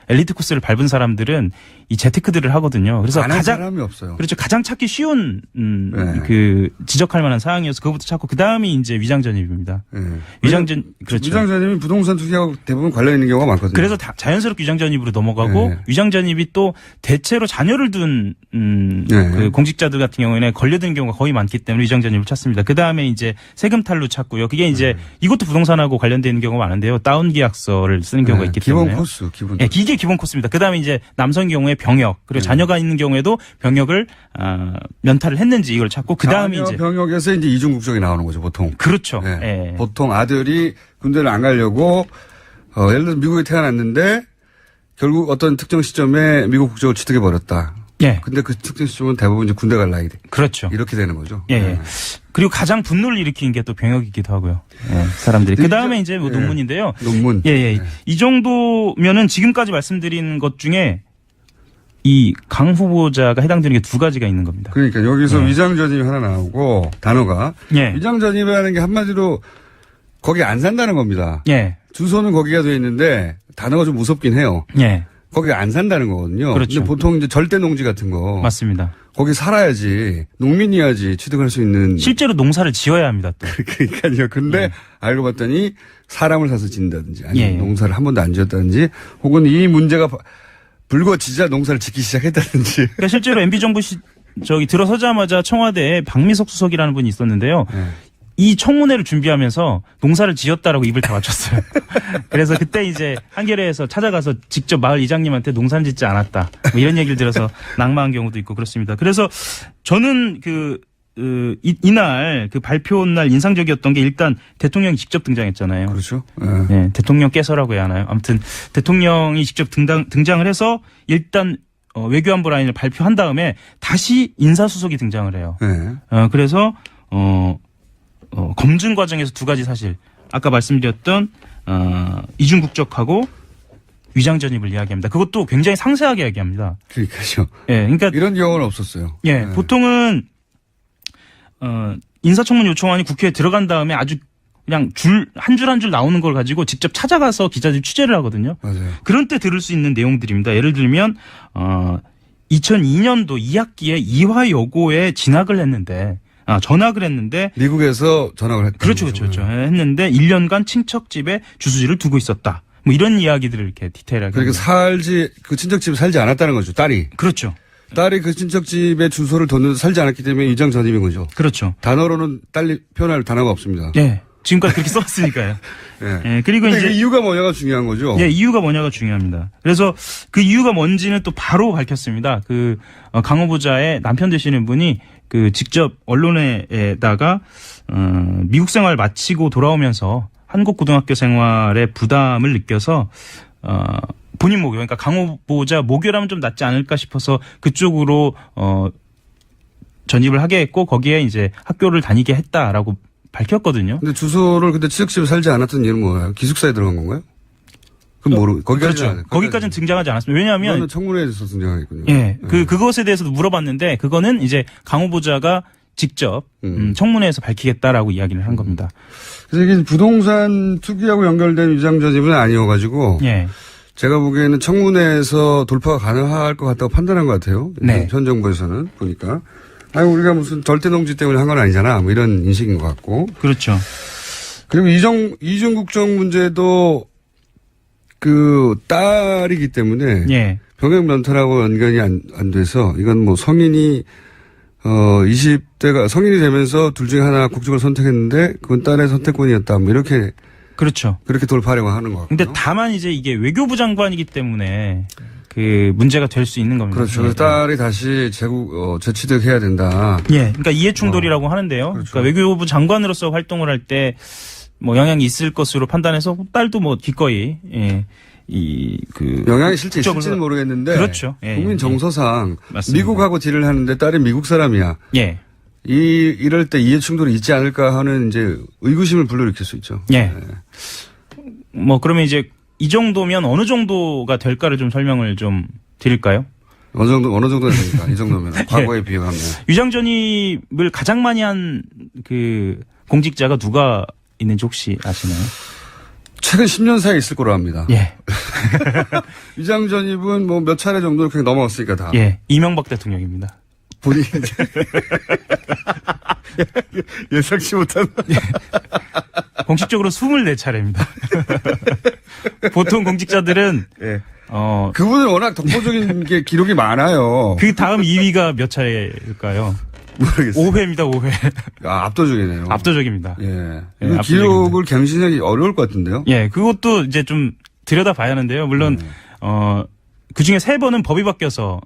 엘리트 코스를 밟은 사람들은 이 재테크들을 하거든요. 그래서 안 한 사람이 없어요. 그렇죠. 가장 찾기 쉬운 네. 지적할 만한 사항이어서 그것부터 찾고 그다음이 이제 위장 전입입니다. 네. 그렇죠. 위장 전입이 부동산 투기하고 대부분 관련 있는 경우가 많거든요. 그래서 자연스럽게 위장 전입으로 넘어가고 네. 위장 전입이 또 대체로 자녀를 둔 네. 공직자들 같은 경우에는 걸려드는 경우가 거의 많기 때문에 위장 전입을 찾습니다. 그다음에 이제 세금 탈루 찾고요. 그게 이제 이것도 부동산하고 관련되어 있는 경우가 많은데요. 다운 계약서를 쓰는 경우가 있기 때문에. 기본 코스, 기본. 예, 이게 기본 코스입니다. 그다음에 이제 남성 경우에 병역 그리고 자녀가 있는 경우에도 병역을 면탈을 했는지 이걸 찾고 그다음에 자녀 이제 병역에서 이제 이중 국적이 나오는 거죠, 보통. 그렇죠. 네. 예. 보통 아들이 군대를 안 가려고 예를 들어 미국에 태어났는데 결국 어떤 특정 시점에 미국 국적을 취득해 버렸다. 예. 근데 그 특정 시점은 대부분 이제 군대 갈 나이 그렇죠. 이렇게 되는 거죠. 예. 네. 그리고 가장 분노를 일으킨 게 또 병역이기도 하고요. 예, 사람들이. 그 다음에 이제 뭐 예. 논문인데요. 논문. 예, 예. 네. 이 정도면은 지금까지 말씀드린 것 중에 이 강 후보자가 해당되는 게 2가지가 있는 겁니다. 그러니까 여기서 위장 전입이 하나 나오고 단어가 예. 위장 전입이라는 게 한마디로 거기 안 산다는 겁니다. 예. 주소는 거기가 돼 있는데 단어가 좀 무섭긴 해요. 예. 거기 안 산다는 거거든요. 그렇죠. 근데 보통 이제 절대 농지 같은 거. 맞습니다. 거기 살아야지, 농민이야지 취득할 수 있는. 실제로 농사를 지어야 합니다. 또. 그러니까요. 근데 알고 봤더니 사람을 사서 짓는다든지 아니면 예. 농사를 한 번도 안 지었다든지 혹은 이 문제가 불거지자 농사를 짓기 시작했다든지. 그러니까 실제로 MB 정부 들어서자마자 청와대에 박미석 수석이라는 분이 있었는데요. 네. 이 청문회를 준비하면서 농사를 지었다라고 입을 다 맞췄어요. 그래서 그때 이제 한겨레에서 찾아가서 직접 마을 이장님한테 농사는 짓지 않았다. 뭐 이런 얘기를 들어서 낙마한 경우도 있고 그렇습니다. 그래서 저는 이날 그 발표 날 인상적이었던 게 일단 대통령이 직접 등장했잖아요. 그렇죠. 네, 대통령께서라고 해야 하나요? 아무튼 대통령이 직접 등장을 해서 일단 외교안보 라인을 발표한 다음에 다시 인사수석이 등장을 해요. 네. 그래서 검증 과정에서 두 가지 사실 아까 말씀드렸던 이중 국적하고 위장 전입을 이야기합니다. 그것도 굉장히 상세하게 이야기합니다. 그러니까요. 예, 그러니까 이런 경우는 없었어요. 예, 네. 보통은 인사청문 요청안이 국회에 들어간 다음에 아주 그냥 한 줄 한 줄 나오는 걸 가지고 직접 찾아가서 기자들이 취재를 하거든요. 맞아요. 그런 때 들을 수 있는 내용들입니다. 예를 들면 2002년도 2학기에 이화 여고에 전학을 했는데 미국에서 전학을 했다. 그렇죠. 했는데 1년간 친척집에 주소지를 두고 있었다. 뭐 이런 이야기들을 이렇게 디테일하게. 그러니까 그 친척집에 살지 않았다는 거죠. 딸이. 그렇죠. 딸이 그 친척집에 주소를 뒀는데 살지 않았기 때문에 위장 전입인 거죠. 그렇죠. 단어로는 표현할 단어가 없습니다. 예. 지금까지 그렇게 써왔으니까요. 예. 예. 그리고 근데 이제 그 이유가 뭐냐가 중요한 거죠. 예, 이유가 뭐냐가 중요합니다. 그래서 그 이유가 뭔지는 또 바로 밝혔습니다. 강 후보자의 남편 되시는 분이 직접 언론에다가 미국 생활 마치고 돌아오면서 한국 고등학교 생활의 부담을 느껴서 본인 모교, 그러니까 강 후보자 모교라면 좀 낫지 않을까 싶어서 그쪽으로 전입을 하게 했고 거기에 이제 학교를 다니게 했다라고 밝혔거든요. 근데 주소를 근데 친척집에 살지 않았던 이유는 뭐예요? 기숙사에 들어간 건가요? 그건 그렇죠. 거기까지는 등장하지 않았습니다. 왜냐하면 그거는 청문회에서 등장하겠군요. 예, 그것에 대해서도 물어봤는데 그거는 이제 강 후보자가 직접 청문회에서 밝히겠다라고 이야기를 한 겁니다. 그래서 이게 부동산 투기하고 연결된 위장 전입은 아니어가지고 예. 제가 보기에는 청문회에서 돌파가 가능할 것 같다고 판단한 것 같아요. 네. 현 정부에서는 보니까. 우리가 무슨 절대농지 때문에 한 건 아니잖아. 뭐 이런 인식인 것 같고. 그렇죠. 그리고 이중 국적 문제도 딸이기 때문에. 예. 병역 면탈하고 연관이 안 돼서 이건 뭐 성인이 20대가 성인이 되면서 둘 중에 하나 국적을 선택했는데 그건 딸의 선택권이었다. 뭐 이렇게. 그렇죠. 그렇게 돌파하려고 하는 것 같고요. 근데 다만 이제 이게 외교부 장관이기 때문에 문제가 될 수 있는 겁니다. 그렇죠. 그래서 딸이 다시 재취득해야 된다. 예. 그러니까 이해 충돌이라고 하는데요. 그렇죠. 그러니까 외교부 장관으로서 활동을 할 때 뭐 영향이 있을 것으로 판단해서 딸도 뭐 기꺼이 영향이 실제 국적을 있을지는 모르겠는데. 그렇죠. 예, 국민 정서상 맞습니다. 미국하고 딜을 하는데 딸이 미국 사람이야. 예. 이럴 때 이해 충돌이 있지 않을까 하는 이제 의구심을 불러일으킬 수 있죠. 예. 뭐 그러면 이제 이 정도면 어느 정도가 될까를 좀 설명을 좀 드릴까요? 어느 정도 됩니까? 이 정도면. 과거에 비교하면. 위장 전입을 가장 많이 한 공직자가 누가 있는지 혹시 아시나요? 최근 10년 사이에 있을 거로 합니다. 예. 위장 전입은 뭐 몇 차례 정도 그냥 넘어갔으니까 다. 예. 이명박 대통령입니다. 본인이 예상치 못한. 공식적으로 24차례입니다. 보통 공직자들은 예. 그분은 워낙 독보적인 게 기록이 많아요. 그 다음 2위가 몇 차례일까요? 모르겠어요. 5회입니다. 5회. 압도적이네요. 압도적입니다. 예. 예, 이 기록을 갱신하기 어려울 것 같은데요. 예, 그것도 이제 좀 들여다봐야 하는데요. 물론 그 중에 3번은 법이 바뀌어서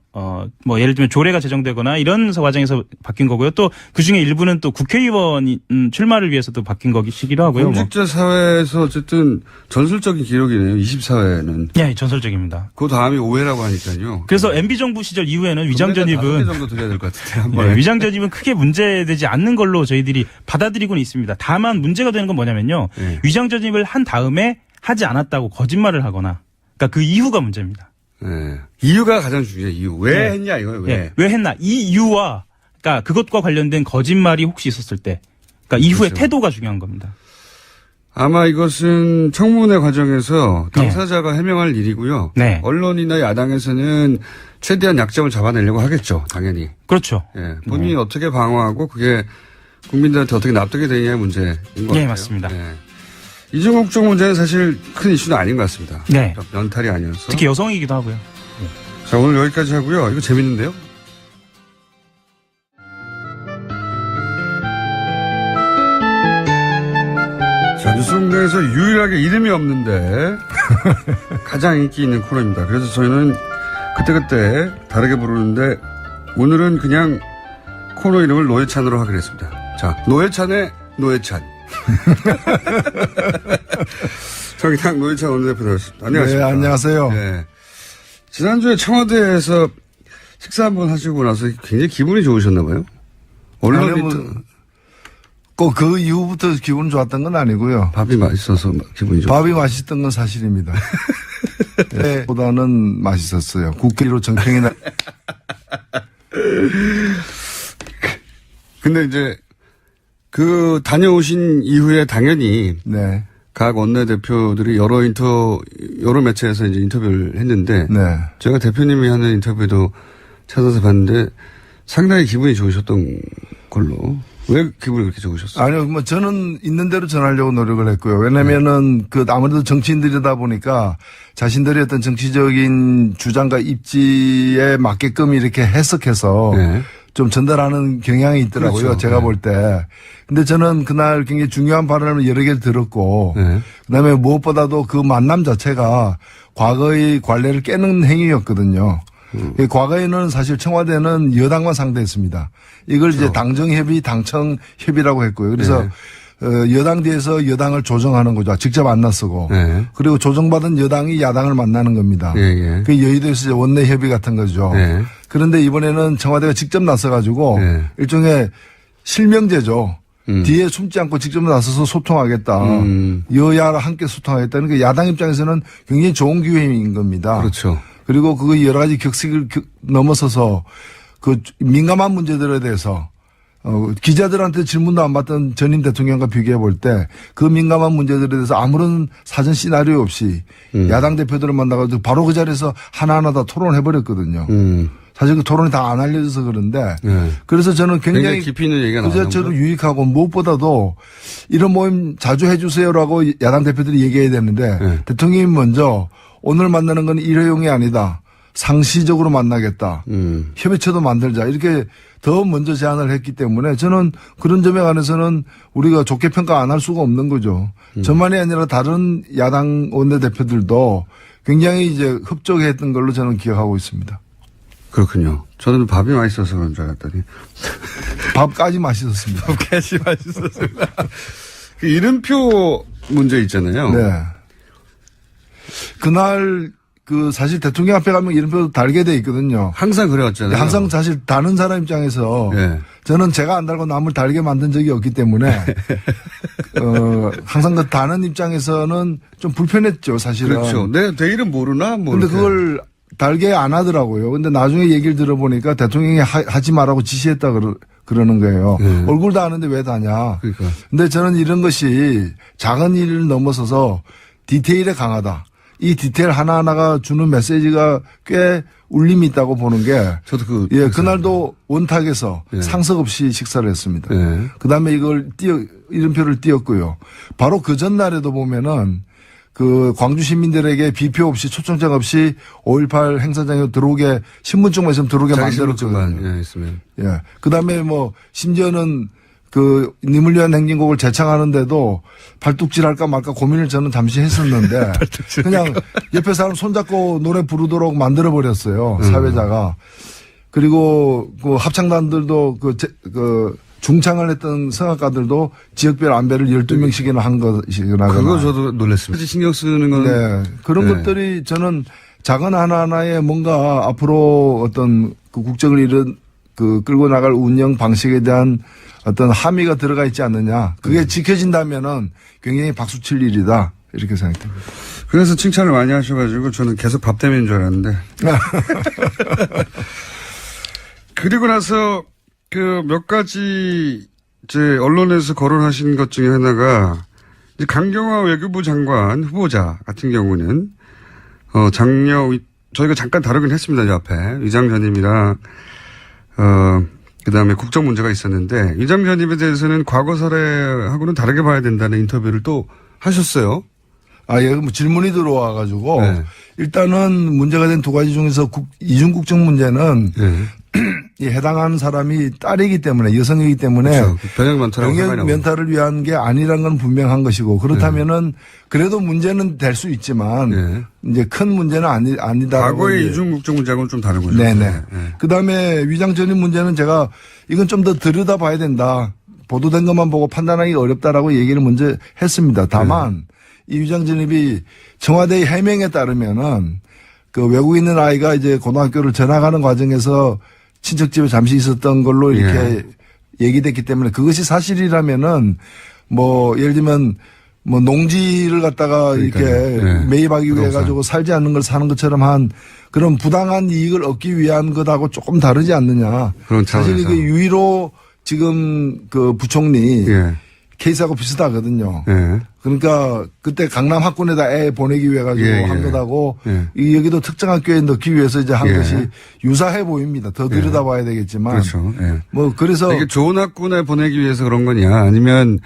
뭐 예를 들면 조례가 제정되거나 이런 과정에서 바뀐 거고요. 또 그 중에 일부는 또 국회의원 출마를 위해서도 바뀐 것이기도 하고요. 공직자 사회에서 어쨌든 전술적인 기록이네요. 20사회는. 예, 전설적입니다. 그 다음이 5회라고 하니까요. 그래서 MB 정부 시절 이후에는 위장 전입은 정도 드려야 될 것 같은데 한 번에. 네, 위장 전입은 크게 문제되지 않는 걸로 저희들이 받아들이고는 있습니다. 다만 문제가 되는 건 뭐냐면요. 네. 위장 전입을 한 다음에 하지 않았다고 거짓말을 하거나 그러니까 그 이후가 문제입니다. 네. 이유가 가장 중요해요. 이유. 왜 네. 했냐 이거예요. 왜. 예, 왜 했나? 이 이유와 그러니까 그것과 관련된 거짓말이 혹시 있었을 때 그러니까 이후의 그렇죠. 태도가 중요한 겁니다. 아마 이것은 청문회 과정에서 당사자가 해명할 일이고요. 네. 언론이나 야당에서는 최대한 약점을 잡아내려고 하겠죠. 당연히. 그렇죠. 예. 본인이 어떻게 방어하고 그게 국민들한테 어떻게 납득이 되느냐의 문제인 것 같아요. 네, 맞습니다. 예. 이종국 쪽 문제는 사실 큰 이슈는 아닌 것 같습니다. 네. 연탈이 아니어서. 특히 여성이기도 하고요. 자, 오늘 여기까지 하고요. 이거 재밌는데요? 자, 뉴스공장에서 유일하게 이름이 없는데 가장 인기 있는 코너입니다. 그래서 저희는 그때그때 다르게 부르는데 오늘은 그냥 코너 이름을 노회찬으로 하기로 했습니다. 자, 노회찬의 노회찬. 정의당 노회찬 원내대표 나오셨습니다. 안녕하십니까. 네, 안녕하세요. 네. 지난주에 청와대에서 식사 한번 하시고 나서 굉장히 기분이 좋으셨나 봐요. 언론이 꼭 그 이후부터 기분 좋았던 건 아니고요. 밥이 맛있어서 기분이 좋아요. 밥이 맛있던 건 사실입니다. 네, 보다는 맛있었어요. 국회로 정평이 나. 근데 이제 그 다녀오신 이후에 당연히 네. 각 원내대표들이 여러 매체에서 이제 인터뷰를 했는데 네. 제가 대표님이 하는 인터뷰도 찾아서 봤는데 상당히 기분이 좋으셨던 걸로. 왜 기분이 그렇게 좋으셨어요? 아니요, 뭐 저는 있는 대로 전하려고 노력을 했고요. 왜냐면은 그 아무래도 정치인들이다 보니까 자신들의 어떤 정치적인 주장과 입지에 맞게끔 이렇게 해석해서 네. 좀 전달하는 경향이 있더라고요. 그렇죠. 제가 네. 볼 때. 근데 저는 그날 굉장히 중요한 발언을 여러 개를 들었고 네. 그다음에 무엇보다도 그 만남 자체가 과거의 관례를 깨는 행위였거든요. 과거에는 사실 청와대는 여당만 상대했습니다. 이걸 이제 당정협의, 당청협의라고 했고요. 그래서 여당 뒤에서 여당을 조정하는 거죠. 직접 안 나서고. 네. 그리고 조정받은 여당이 야당을 만나는 겁니다. 예, 예. 그 여의도에서 이제 원내협의 같은 거죠. 네. 그런데 이번에는 청와대가 직접 나서가지고 네. 일종의 실명제죠. 뒤에 숨지 않고 직접 나서서 소통하겠다. 여야랑 함께 소통하겠다는 게 야당 입장에서는 굉장히 좋은 기회인 겁니다. 그렇죠. 그리고 그 여러 가지 격식을 넘어서서 그 민감한 문제들에 대해서 기자들한테 질문도 안 받던 전임 대통령과 비교해 볼 때 그 민감한 문제들에 대해서 아무런 사전 시나리오 없이 야당 대표들을 만나가지고 바로 그 자리에서 하나하나 다 토론해 버렸거든요. 사실 그 토론이 다 안 알려져서 그런데 네. 그래서 저는 굉장히 깊이 있는 얘기가 그 나오는 자체로 유익하고 무엇보다도 이런 모임 자주 해주세요라고 야당 대표들이 얘기해야 되는데 네. 대통령이 먼저 오늘 만나는 건 일회용이 아니다. 상시적으로 만나겠다. 협의체도 만들자. 이렇게 더 먼저 제안을 했기 때문에 저는 그런 점에 관해서는 우리가 좋게 평가 안 할 수가 없는 거죠. 저만이 아니라 다른 야당 원내대표들도 굉장히 이제 흡족했던 걸로 저는 기억하고 있습니다. 그렇군요. 저는 밥이 맛있어서 그런 줄 알았더니. 밥까지 맛있었습니다. 밥까지 맛있었습니다. 그 이름표 문제 있잖아요. 네. 그날 그 사실 대통령 앞에 가면 이름표 달게 돼 있거든요. 항상 그래왔잖아요. 항상 사실 다른 사람 입장에서 네. 저는 제가 안 달고 남을 달게 만든 적이 없기 때문에 항상 그 다른 입장에서는 좀 불편했죠, 사실은. 그렇죠. 내 이름 모르나? 뭐. 근데 이렇게. 그걸 달게 안 하더라고요. 근데 나중에 얘기를 들어보니까 대통령이 하지 말라고 지시했다 그러는 거예요. 얼굴도 아는데 왜 다냐. 그러니까. 근데 저는 이런 것이 작은 일을 넘어서서 디테일에 강하다. 이 디테일 하나하나가 주는 메시지가 꽤 울림이 있다고 보는 게. 저도 예, 그날도 원탁에서 예. 상석 없이 식사를 했습니다. 예. 그 다음에 이걸 이름표를 띄었고요. 바로 그 전날에도 보면은 그 광주 시민들에게 비표 없이 초청장 없이 5.18 행사장에 들어오게 신분증만 있으면 들어오게 만들었거든요. 예, 있으면. 예. 그 다음에 뭐 심지어는 그 님을 위한 행진곡을 재창하는데도 발뚝질 할까 말까 고민을 저는 잠시 했었는데 그냥 옆에 사람 손잡고 노래 부르도록 만들어 버렸어요. 사회자가. 그리고 그 합창단들도 그 중창을 했던 성악가들도 지역별 안배를 12명씩이나 한 것이거나. 그거 저도 놀랐습니다. 신경 쓰는 건. 네. 그런 네. 것들이 저는 작은 하나하나에 뭔가 앞으로 어떤 그 국정을 이런 그 끌고 나갈 운영 방식에 대한 어떤 함의가 들어가 있지 않느냐. 그게 지켜진다면은 굉장히 박수 칠 일이다. 이렇게 생각됩니다. 그래서 칭찬을 많이 하셔가지고 저는 계속 밥 때문인 줄 알았는데. 그리고 나서 그 몇 가지 이제 언론에서 거론하신 것 중에 하나가 이제 강경화 외교부 장관 후보자 같은 경우는 저희가 잠깐 다루긴 했습니다. 이 앞에 위장 전입이랑 그다음에 국정 문제가 있었는데 위장 전입에 대해서는 과거 사례하고는 다르게 봐야 된다는 인터뷰를 또 하셨어요. 예, 뭐 질문이 들어와가지고 네. 일단은 문제가 된 두 가지 중에서 이중국적 문제는 네. 이 해당하는 사람이 딸이기 때문에 여성이기 때문에 그렇죠. 병역 면탈하고 병역 상관이 면탈을 위한 게 아니란 건 분명한 것이고 그렇다면은 그래도 문제는 될 수 있지만 네. 이제 큰 문제는 아니다. 과거의 이중국적 문제하고는 좀 다른 거죠. 네네. 네. 그다음에 위장 전입 문제는 제가 이건 좀 더 들여다봐야 된다. 보도된 것만 보고 판단하기 어렵다라고 얘기를 먼저 했습니다. 다만 이 위장 전입이 청와대의 해명에 따르면은 그 외국에 있는 아이가 이제 고등학교를 전학하는 과정에서 친척집에 잠시 있었던 걸로 이렇게 얘기됐기 때문에 그것이 사실이라면은 뭐 예를 들면 뭐 농지를 갖다가 이렇게 매입하기 위해 가지고 살지 않는 걸 사는 것처럼 한 그런 부당한 이익을 얻기 위한 것하고 조금 다르지 않느냐. 그런 사실 차원에서. 이게 유일로 지금 그 부총리 케이스하고 비슷하거든요. 그러니까 그때 강남 학군에다 애 보내기 위해 가지고 한 것하고 여기도 특정 학교에 넣기 위해서 이제 한 것이 유사해 보입니다. 더 들여다봐야 되겠지만. 그렇죠. 뭐 그래서 이게 좋은 학군에 보내기 위해서 그런 거냐 아니면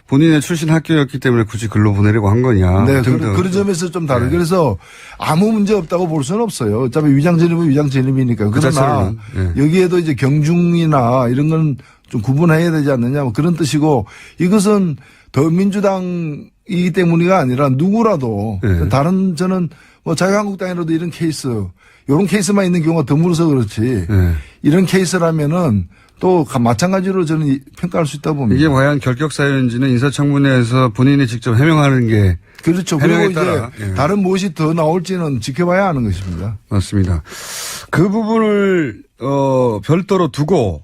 본인의 출신 학교였기 때문에 굳이 글로 보내려고 한 거냐. 네, 그런 점에서 좀 다르죠. 그래서 아무 문제 없다고 볼 수는 없어요. 어차피 위장 전입은 위장 전입이니까. 그러나 여기에도 이제 경중이나 이런 건 좀 구분해야 되지 않느냐 뭐 그런 뜻이고 이것은 더민주당이기 때문이가 아니라 누구라도 다른 저는 뭐 자유한국당이라도 이런 케이스 이런 케이스만 있는 경우가 드물어서 그렇지 이런 케이스라면은 또 마찬가지로 저는 평가할 수 있다고 봅니다. 이게 과연 결격 사유인지는 인사청문회에서 본인이 직접 해명하는 게 그렇죠. 그리고 이제 따라, 다른 무엇이 더 나올지는 지켜봐야 하는 것입니다. 맞습니다. 그 부분을 별도로 두고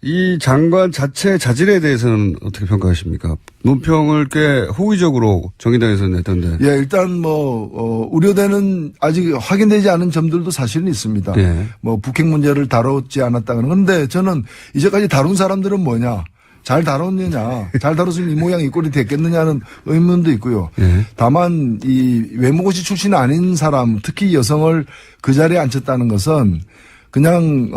이 장관 자체 자질에 대해서는 어떻게 평가하십니까? 논평을 꽤 호의적으로 정의당에서 냈던데. 예, 일단 우려되는 아직 확인되지 않은 점들도 사실은 있습니다. 뭐 북핵 문제를 다뤘지 않았다는 그런데 저는 이제까지 다룬 사람들은 뭐냐? 잘 다뤘느냐? 잘 다뤘으면 이 모양 이 꼴이 됐겠느냐는 의문도 있고요. 다만 이 외무고시 출신이 아닌 사람, 특히 여성을 그 자리에 앉혔다는 것은 그냥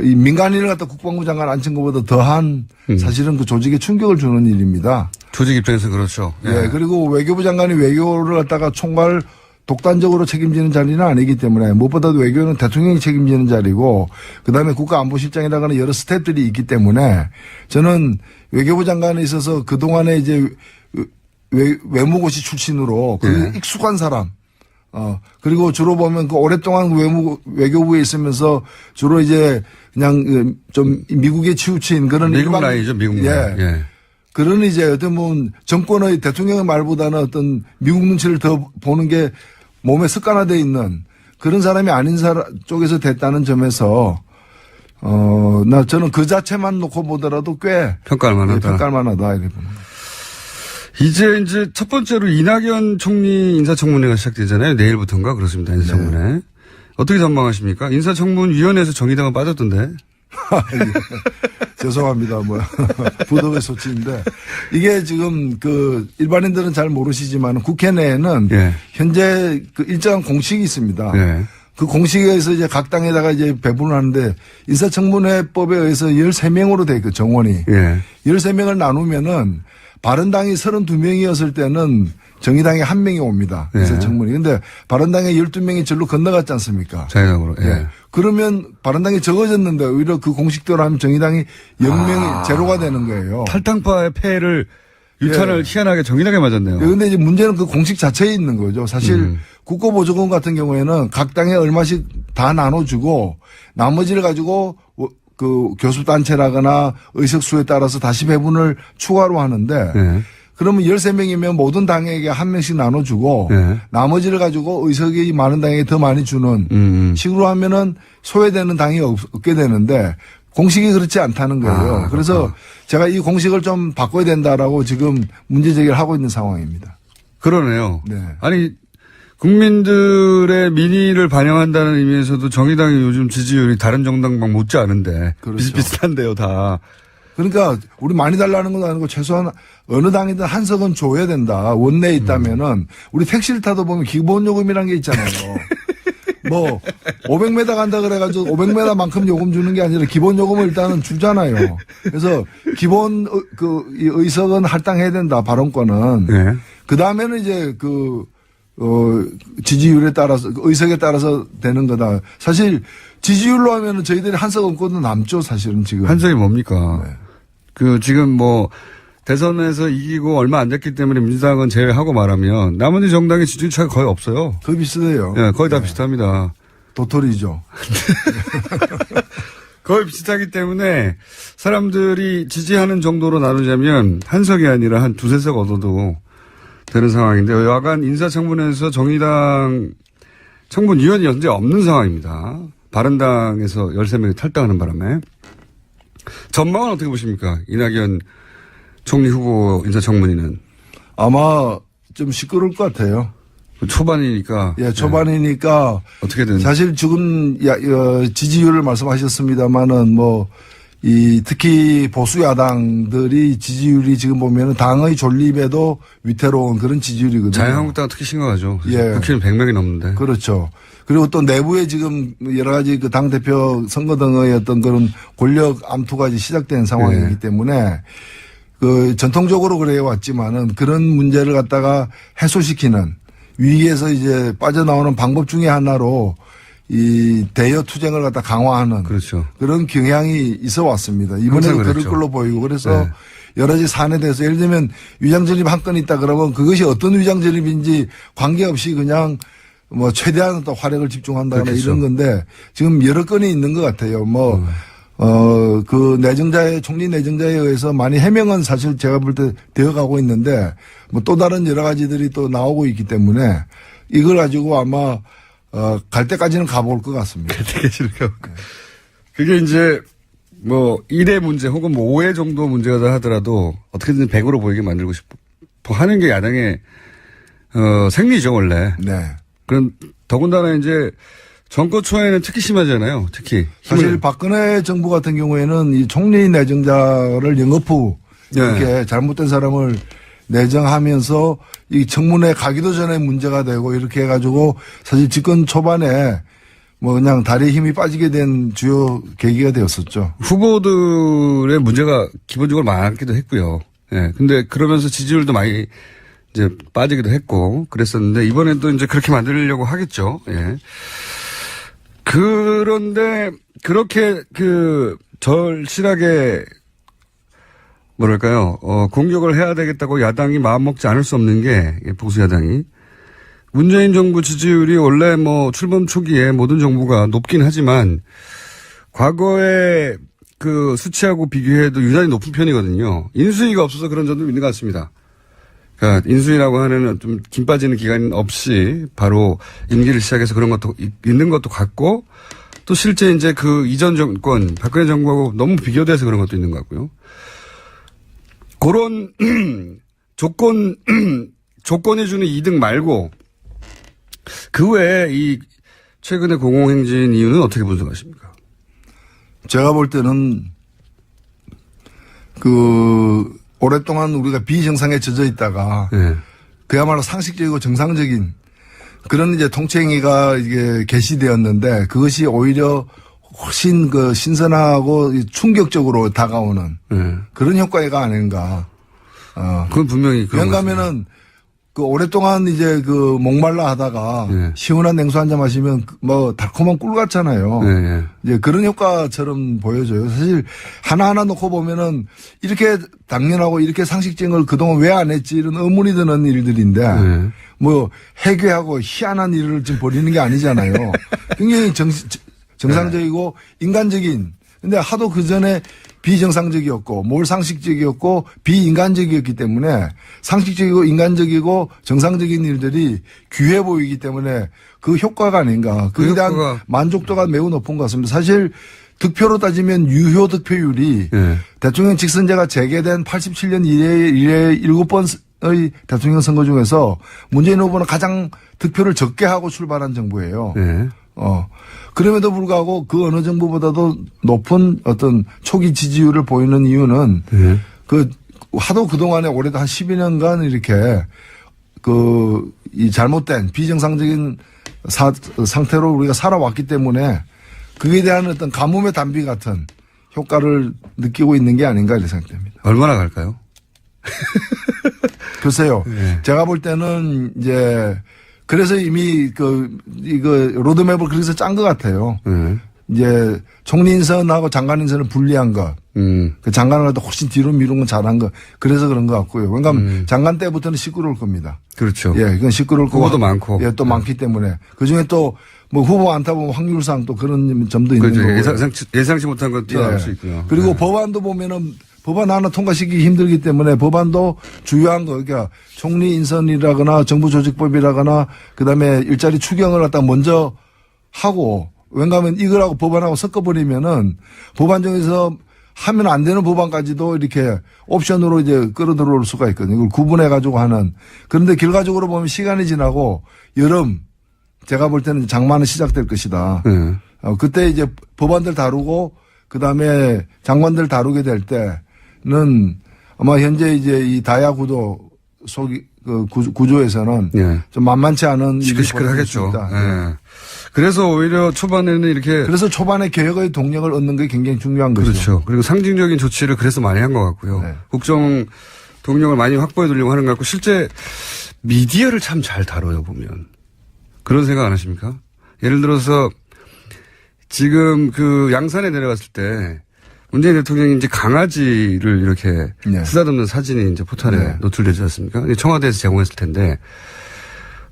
이 민간인을 갖다 국방부 장관 앉힌 것보다 더한 사실은 그 조직에 충격을 주는 일입니다. 조직 입장에서 그렇죠. 예. 그리고 외교부 장관이 외교를 갖다가 총괄 독단적으로 책임지는 자리는 아니기 때문에 무엇보다도 외교는 대통령이 책임지는 자리고 그다음에 국가안보실장이라는 여러 스태프들이 있기 때문에 저는 외교부 장관에 있어서 그동안에 이제 외무고시 출신으로 그 익숙한 사람 그리고 주로 보면 그 오랫동안 외교부에 있으면서 주로 이제 그냥 좀 미국에 치우친 그런 미국 라인이죠, 미국 라인. 그런 이제 어떤 뭐 정권의 대통령의 말보다는 어떤 미국 눈치를 더 보는 게 몸에 습관화되어 있는 그런 사람이 아닌 사람 쪽에서 됐다는 점에서 저는 그 자체만 놓고 보더라도 꽤 평가할 만하다. 평가할 만하다 이렇게 봅니다. 이제 첫 번째로 이낙연 총리 인사청문회가 시작되잖아요. 내일부터인가 그렇습니다. 인사청문회. 어떻게 전망하십니까? 인사청문위원회에서 정의당은 빠졌던데. 죄송합니다. 부덕의 소치인데 이게 지금 그 일반인들은 잘 모르시지만 국회 내에는 현재 그 일정한 공식이 있습니다. 그 공식에서 이제 각 당에다가 이제 배분을 하는데 인사청문회법에 의해서 13명으로 돼 있고 정원이 13명을 나누면은 바른당이 32명이었을 때는 정의당에 1명이 옵니다. 인사청문회. 근데 바른당에 12명이 절로 건너갔지 않습니까? 자유당으로. 그러면 바른당이 적어졌는데 오히려 그 공식대로 하면 정의당이 0명이 제로가 되는 거예요. 탈당파의 패를 유탄을 희한하게 정의당에 맞았네요. 그런데 이제 문제는 그 공식 자체에 있는 거죠. 사실 국고보조금 같은 경우에는 각 당에 얼마씩 다 나눠주고 나머지를 가지고 그 교수단체라거나 의석수에 따라서 다시 배분을 추가로 하는데 그러면 13명이면 모든 당에게 1명씩 나눠주고 나머지를 가지고 의석이 많은 당에게 더 많이 주는 식으로 하면은 소외되는 당이 없게 되는데 공식이 그렇지 않다는 거예요. 그래서 제가 이 공식을 좀 바꿔야 된다라고 지금 문제 제기를 하고 있는 상황입니다. 그러네요. 아니 국민들의 민의를 반영한다는 의미에서도 정의당이 요즘 지지율이 다른 정당만 못지 않은데 그렇죠. 비슷비슷한데요 다. 그러니까 우리 많이 달라는 건 아니고 최소한 어느 당이든 한 석은 줘야 된다. 원내에 있다면은 우리 택시를 타도 보면 기본요금이라는 게 있잖아요. 뭐 500m 간다 그래가지고 500m만큼 요금 주는 게 아니라 기본요금을 일단은 주잖아요. 그래서 기본 이 의석은 할당해야 된다. 발언권은. 네. 그 다음에는 이제 지지율에 따라서 의석에 따라서 되는 거다. 사실 지지율로 하면은 저희들이 한석 얹고도 남죠. 사실은 지금. 한석이 뭡니까? 네. 지금 뭐 대선에서 이기고 얼마 안 됐기 때문에 민주당은 제외하고 말하면 나머지 정당의 지지율 차가 거의 없어요. 거의 비슷해요. 네, 거의 다 비슷합니다. 도토리죠. 거의 비슷하기 때문에 사람들이 지지하는 정도로 나누자면 한석이 아니라 한 두세 석 얻어도 되는 상황인데 여간 인사청문회에서 정의당 청문위원이 현재 없는 상황입니다. 바른당에서 13명이 탈당하는 바람에. 전망은 어떻게 보십니까? 이낙연 총리 후보 인사청문회는. 아마 좀 시끄러울 것 같아요. 초반이니까. 예, 초반이니까. 네. 어떻게든. 사실 지금 지지율을 말씀하셨습니다만은 특히 보수 야당들이 지지율이 지금 보면은 당의 존립에도 위태로운 그런 지지율이거든요. 자유한국당 특히 심각하죠. 예. 국회의원 100명이 넘는데. 그렇죠. 그리고 또 내부에 지금 여러 가지 그 당대표 선거 등의 어떤 그런 권력 암투가 이제 시작된 상황이기 네. 때문에 전통적으로 그래 왔지만은 그런 문제를 갖다가 해소시키는 위기에서 이제 빠져나오는 방법 중에 하나로 이 대여 투쟁을 갖다 강화하는 그렇죠. 그런 경향이 있어 왔습니다. 이번에도 그럴 그랬죠. 걸로 보이고 그래서 네. 여러 가지 사안에 대해서 예를 들면 위장전입 한 건 있다 그러면 그것이 어떤 위장전입인지 관계없이 그냥 뭐 최대한 또 화력을 집중한다거나 그렇겠죠. 이런 건데 지금 여러 건이 있는 것 같아요. 총리 내정자에 의해서 많이 해명은 사실 제가 볼 때 되어 가고 있는데 뭐 또 다른 여러 가지들이 또 나오고 있기 때문에 이걸 가지고 아마 갈 때까지는 가볼 것 같습니다. 그게 이제 뭐 1회 문제 혹은 뭐 5회 정도 문제가 하더라도 어떻게든 100으로 보이게 만들고 싶어 하는 게 야당의 생리죠 원래. 네. 그런 더군다나 이제 정권 초에는 특히 심하잖아요. 특히 사실 박근혜 정부 같은 경우에는 이 총리 내정자를 영업후 이렇게 네. 잘못된 사람을 내정하면서 이 청문회 가기도 전에 문제가 되고 이렇게 해가지고 사실 집권 초반에 뭐 그냥 다리에 힘이 빠지게 된 주요 계기가 되었었죠. 후보들의 문제가 기본적으로 많기도 했고요. 예. 근데 그러면서 지지율도 많이 이제 빠지기도 했고 그랬었는데 이번에도 이제 그렇게 만들려고 하겠죠. 예. 그런데 그렇게 절실하게 뭐랄까요, 공격을 해야 되겠다고 야당이 마음먹지 않을 수 없는 게 보수 야당이 문재인 정부 지지율이 원래 뭐 출범 초기에 모든 정부가 높긴 하지만 과거에 그 수치하고 비교해도 유난히 높은 편이거든요. 인수위가 없어서 그런 점도 있는 것 같습니다. 그러니까 인수위라고 하는 좀 긴 빠지는 기간 없이 바로 임기를 시작해서 그런 것도 있는 것도 같고 또 실제 이제 그 이전 정권 박근혜 정부하고 너무 비교돼서 그런 것도 있는 것 같고요. 그런 조건이 주는 이득 말고 그 외에 이 최근의 공공행진 이유는 어떻게 분석하십니까? 제가 볼 때는 오랫동안 우리가 비정상에 젖어 있다가 네. 그야말로 상식적이고 정상적인 그런 이제 통치행위가 이게 개시되었는데 그것이 오히려 훨씬 신선하고 충격적으로 다가오는 네. 그런 효과가 아닌가. 그건 분명히 그런 것 같습니다. 왜냐하면은 오랫동안 이제 목말라 하다가 네. 시원한 냉수 한 잔 마시면 뭐 달콤한 꿀 같잖아요. 네, 네. 이제 그런 효과처럼 보여져요. 사실 하나하나 놓고 보면은 이렇게 당연하고 이렇게 상식적인 걸 그동안 왜 안 했지 이런 의문이 드는 일들인데 네. 뭐 해괴하고 희한한 일을 지금 벌이는 게 아니잖아요. 굉장히 정상적이고 인간적인 근데 하도 그 전에 비정상적이었고 몰상식적이었고 비인간적이었기 때문에 상식적이고 인간적이고 정상적인 일들이 귀해 보이기 때문에 그 효과가 아닌가. 그에 대한 만족도가 매우 높은 것 같습니다. 사실 득표로 따지면 유효 득표율이 네. 대통령 직선제가 재개된 87년 이래 7번의 대통령 선거 중에서 문재인 후보는 가장 득표를 적게 하고 출발한 정부예요. 네. 그럼에도 불구하고 그 어느 정부보다도 높은 어떤 초기 지지율을 보이는 이유는 네. 그 하도 그동안에 올해도 한 12년간 이렇게 이 잘못된 비정상적인 상태로 우리가 살아왔기 때문에 그에 대한 어떤 가뭄의 단비 같은 효과를 느끼고 있는 게 아닌가 이렇게 생각됩니다. 얼마나 갈까요? 글쎄요. 네. 제가 볼 때는 이제 그래서 이미 이거 로드맵을 그래서 짠 것 같아요. 네. 이제 총리 인선하고 장관 인선을 분리한 것. 그 장관을 갖다 훨씬 뒤로 미룬 건 잘한 것. 그래서 그런 것 같고요. 왜냐하면 장관 때부터는 시끄러울 겁니다. 그렇죠. 예, 이건 시끄러울 거고. 후보도 많고. 예, 또 많기 때문에. 그 중에 또 뭐 후보 많다 보면 확률상 또 그런 점도 있는 그렇죠. 거고. 예상치 못한 것 튀어나올 수 있고요. 그리고 네. 법안도 보면은 법안 하나 통과시키기 힘들기 때문에 법안도 주요한 거, 그러니까 총리 인선이라거나 정부 조직법이라거나 그다음에 일자리 추경을 갖다 먼저 하고 왜냐하면 이거라고 법안하고 섞어버리면은 법안 중에서 하면 안 되는 법안까지도 이렇게 옵션으로 이제 끌어들어올 수가 있거든요. 이걸 구분해 가지고 하는. 그런데 결과적으로 보면 시간이 지나고 여름 제가 볼 때는 장마는 시작될 것이다. 네. 그때 이제 법안들 다루고 그다음에 장관들 다루게 될 때는 아마 현재 이제 이 다야 구도 구조에서는 네. 좀 만만치 않은 시끌시끌하겠죠. 일이 네. 그래서 오히려 초반에는 이렇게 그래서 초반에 개혁의 동력을 얻는 게 굉장히 중요한 거죠. 그렇죠. 그리고 상징적인 조치를 그래서 많이 한 것 같고요. 네. 국정 동력을 많이 확보해 두려고 하는 것 같고 실제 미디어를 참 잘 다뤄요 보면. 그런 생각 안 하십니까? 예를 들어서 지금 그 양산에 내려갔을 때 문재인 대통령이 이제 강아지를 이렇게 네. 쓰다듬는 사진이 이제 포털에 네. 노출되지 않습니까? 청와대에서 제공했을 텐데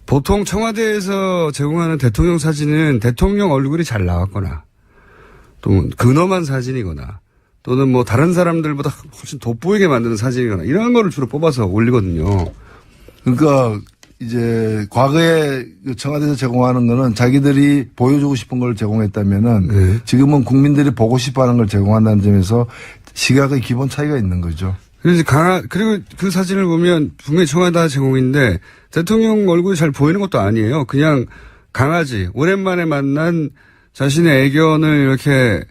보통 청와대에서 제공하는 대통령 사진은 대통령 얼굴이 잘 나왔거나 또 근엄한 사진이거나 또는 뭐 다른 사람들보다 훨씬 돋보이게 만드는 사진이거나 이런 거를 주로 뽑아서 올리거든요. 그러니까 이제 과거에 청와대에서 제공하는 거는 자기들이 보여주고 싶은 걸 제공했다면은 네. 지금은 국민들이 보고 싶어 하는 걸 제공한다는 점에서 시각의 기본 차이가 있는 거죠. 그래서 그리고 그 사진을 보면 분명히 청와대 제공인데 대통령 얼굴이 잘 보이는 것도 아니에요. 그냥 강아지, 오랜만에 만난 자신의 애견을 이렇게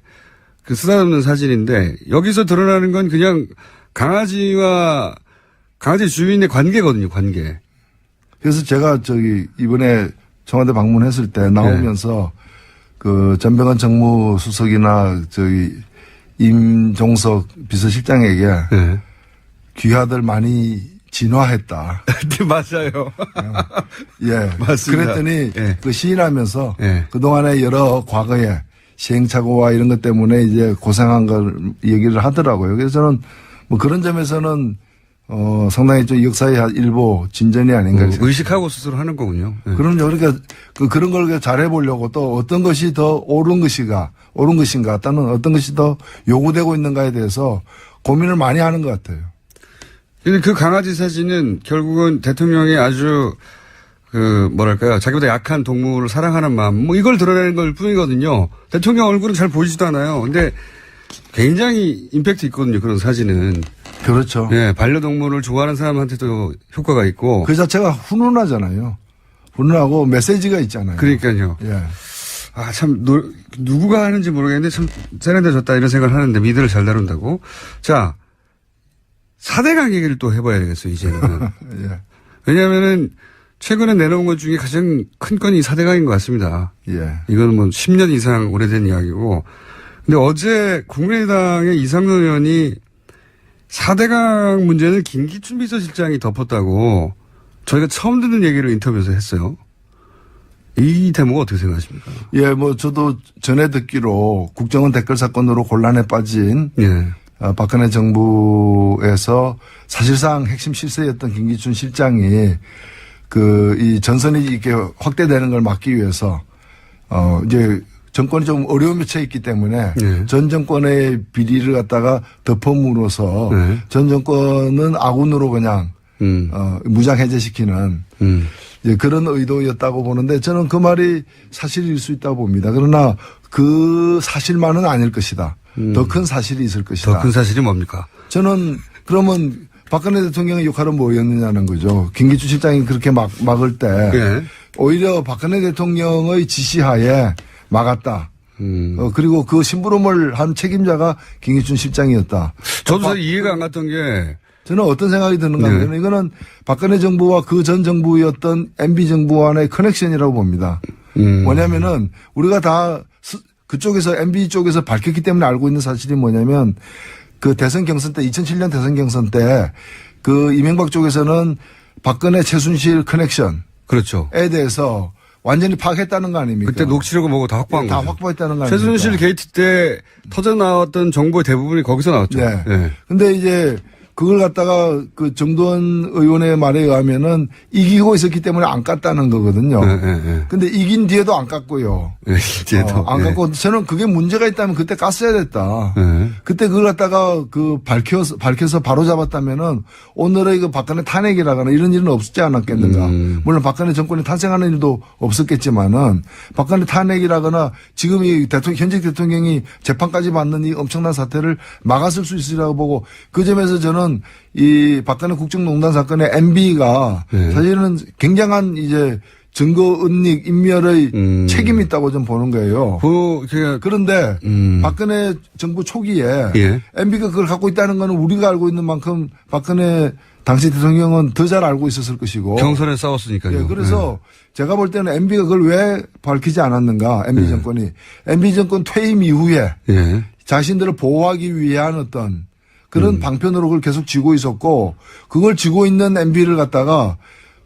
쓰다듬는 사진인데 여기서 드러나는 건 그냥 강아지와 강아지 주인의 관계거든요, 관계. 그래서 제가 이번에 청와대 방문했을 때 나오면서 그 전병헌 정무수석이나 임종석 비서실장에게 네. 귀하들 많이 진화했다. 네, 맞아요. 예. 맞습니다. 그랬더니 예. 그 시인하면서 예. 그동안에 여러 과거에 시행착오와 이런 것 때문에 이제 고생한 걸 얘기를 하더라고요. 그래서 저는 뭐 그런 점에서는 상당히 좀 역사의 일부 진전이 아닌가. 의식하고 스스로 하는 거군요. 네. 그럼요. 그러니까 그런 걸 잘해보려고 또 어떤 것이 더 옳은 것인가 또는 어떤 것이 더 요구되고 있는가에 대해서 고민을 많이 하는 것 같아요. 근데 그 강아지 사진은 결국은 대통령이 아주 뭐랄까요. 자기보다 약한 동물을 사랑하는 마음 뭐 이걸 드러내는 걸 뿐이거든요. 대통령 얼굴은 잘 보이지도 않아요. 근데 굉장히 임팩트 있거든요. 그런 사진은. 그렇죠. 예, 반려동물을 좋아하는 사람한테도 효과가 있고. 그 자체가 훈훈하잖아요. 훈훈하고 메시지가 있잖아요. 그러니까요. 예. 아, 참, 누구가 하는지 모르겠는데 참 세련되졌다 이런 생각을 하는데 미드를 잘 다룬다고. 자, 4대강 얘기를 또 해봐야 되겠어요, 이제는. 예. 왜냐면은 최근에 내놓은 것 중에 가장 큰 건이 4대강인 것 같습니다. 예. 이건 뭐 10년 이상 오래된 이야기고. 근데 어제 국민의당의 이상돈 의원이 4대강 문제는 김기춘 비서실장이 덮었다고 저희가 처음 듣는 얘기를 인터뷰에서 했어요. 이 대목은 어떻게 생각하십니까? 예, 뭐 저도 전에 듣기로 국정원 댓글 사건으로 곤란에 빠진 예. 박근혜 정부에서 사실상 핵심 실세였던 김기춘 실장이 이 전선이 이렇게 확대되는 걸 막기 위해서 이제 정권이 좀 어려움에 처해 있기 때문에 전 정권의 비리를 갖다가 덮어물어서 전 정권은 아군으로 그냥 무장 해제시키는 이제 그런 의도였다고 보는데 저는 그 말이 사실일 수 있다고 봅니다. 그러나 그 사실만은 아닐 것이다. 더 큰 사실이 있을 것이다. 더 큰 사실이 뭡니까? 저는 그러면 박근혜 대통령의 역할은 뭐였느냐는 거죠. 김기춘 실장이 그렇게 막을 때 오히려 박근혜 대통령의 지시하에 막았다. 그리고 그 심부름을 한 책임자가 김기춘 실장이었다. 저도 사실 이해가 안 갔던 게 저는 어떤 생각이 드는가 하면 이거는 박근혜 정부와 그 전 정부였던 MB 정부 간의 커넥션이라고 봅니다. 뭐냐면은 우리가 다 그쪽에서 MB 쪽에서 밝혔기 때문에 알고 있는 사실이 뭐냐면 그 대선 경선 때 2007년 대선 경선 때 그 이명박 쪽에서는 박근혜 최순실 커넥션에 그렇죠. 대해서 완전히 파악했다는 거 아닙니까? 그때 녹취록을 보고 다 확보한 다 거죠. 확보했다는 거 아닙니까? 최순실 게이트 때 터져 나왔던 정보의 대부분이 거기서 나왔죠. 네. 네. 근데 이제 그걸 갖다가 그 정도원 의원의 말에 의하면은 이기고 있었기 때문에 안 깠다는 거거든요. 근데 이긴 뒤에도 안 깠고요. 네, 이제도. 안 깠고 저는 그게 문제가 있다면 그때 깠어야 됐다. 네. 그때 그걸 갖다가 그 밝혀서 바로 잡았다면은 오늘의 그 박근혜 탄핵이라거나 이런 일은 없지 않았겠는가. 물론 박근혜 정권이 탄생하는 일도 없었겠지만은 박근혜 탄핵이라거나 지금 이 현직 대통령이 재판까지 받는 이 엄청난 사태를 막았을 수 있으리라고 보고 그 점에서 저는 이 박근혜 국정농단 사건의 MB가 사실은 굉장한 이제 증거 은닉 인멸의 책임이 있다고 좀 보는 거예요. 그런데 박근혜 정부 초기에 MB가 그걸 갖고 있다는 거는 우리가 알고 있는 만큼 박근혜 당시 대통령은 더 잘 알고 있었을 것이고. 경선에 싸웠으니까요. 예, 그래서 제가 볼 때는 MB가 그걸 왜 밝히지 않았는가. MB 정권이. MB 정권 퇴임 이후에 자신들을 보호하기 위한 어떤 그런 방편으로 그걸 계속 쥐고 있었고 그걸 쥐고 있는 MB를 갖다가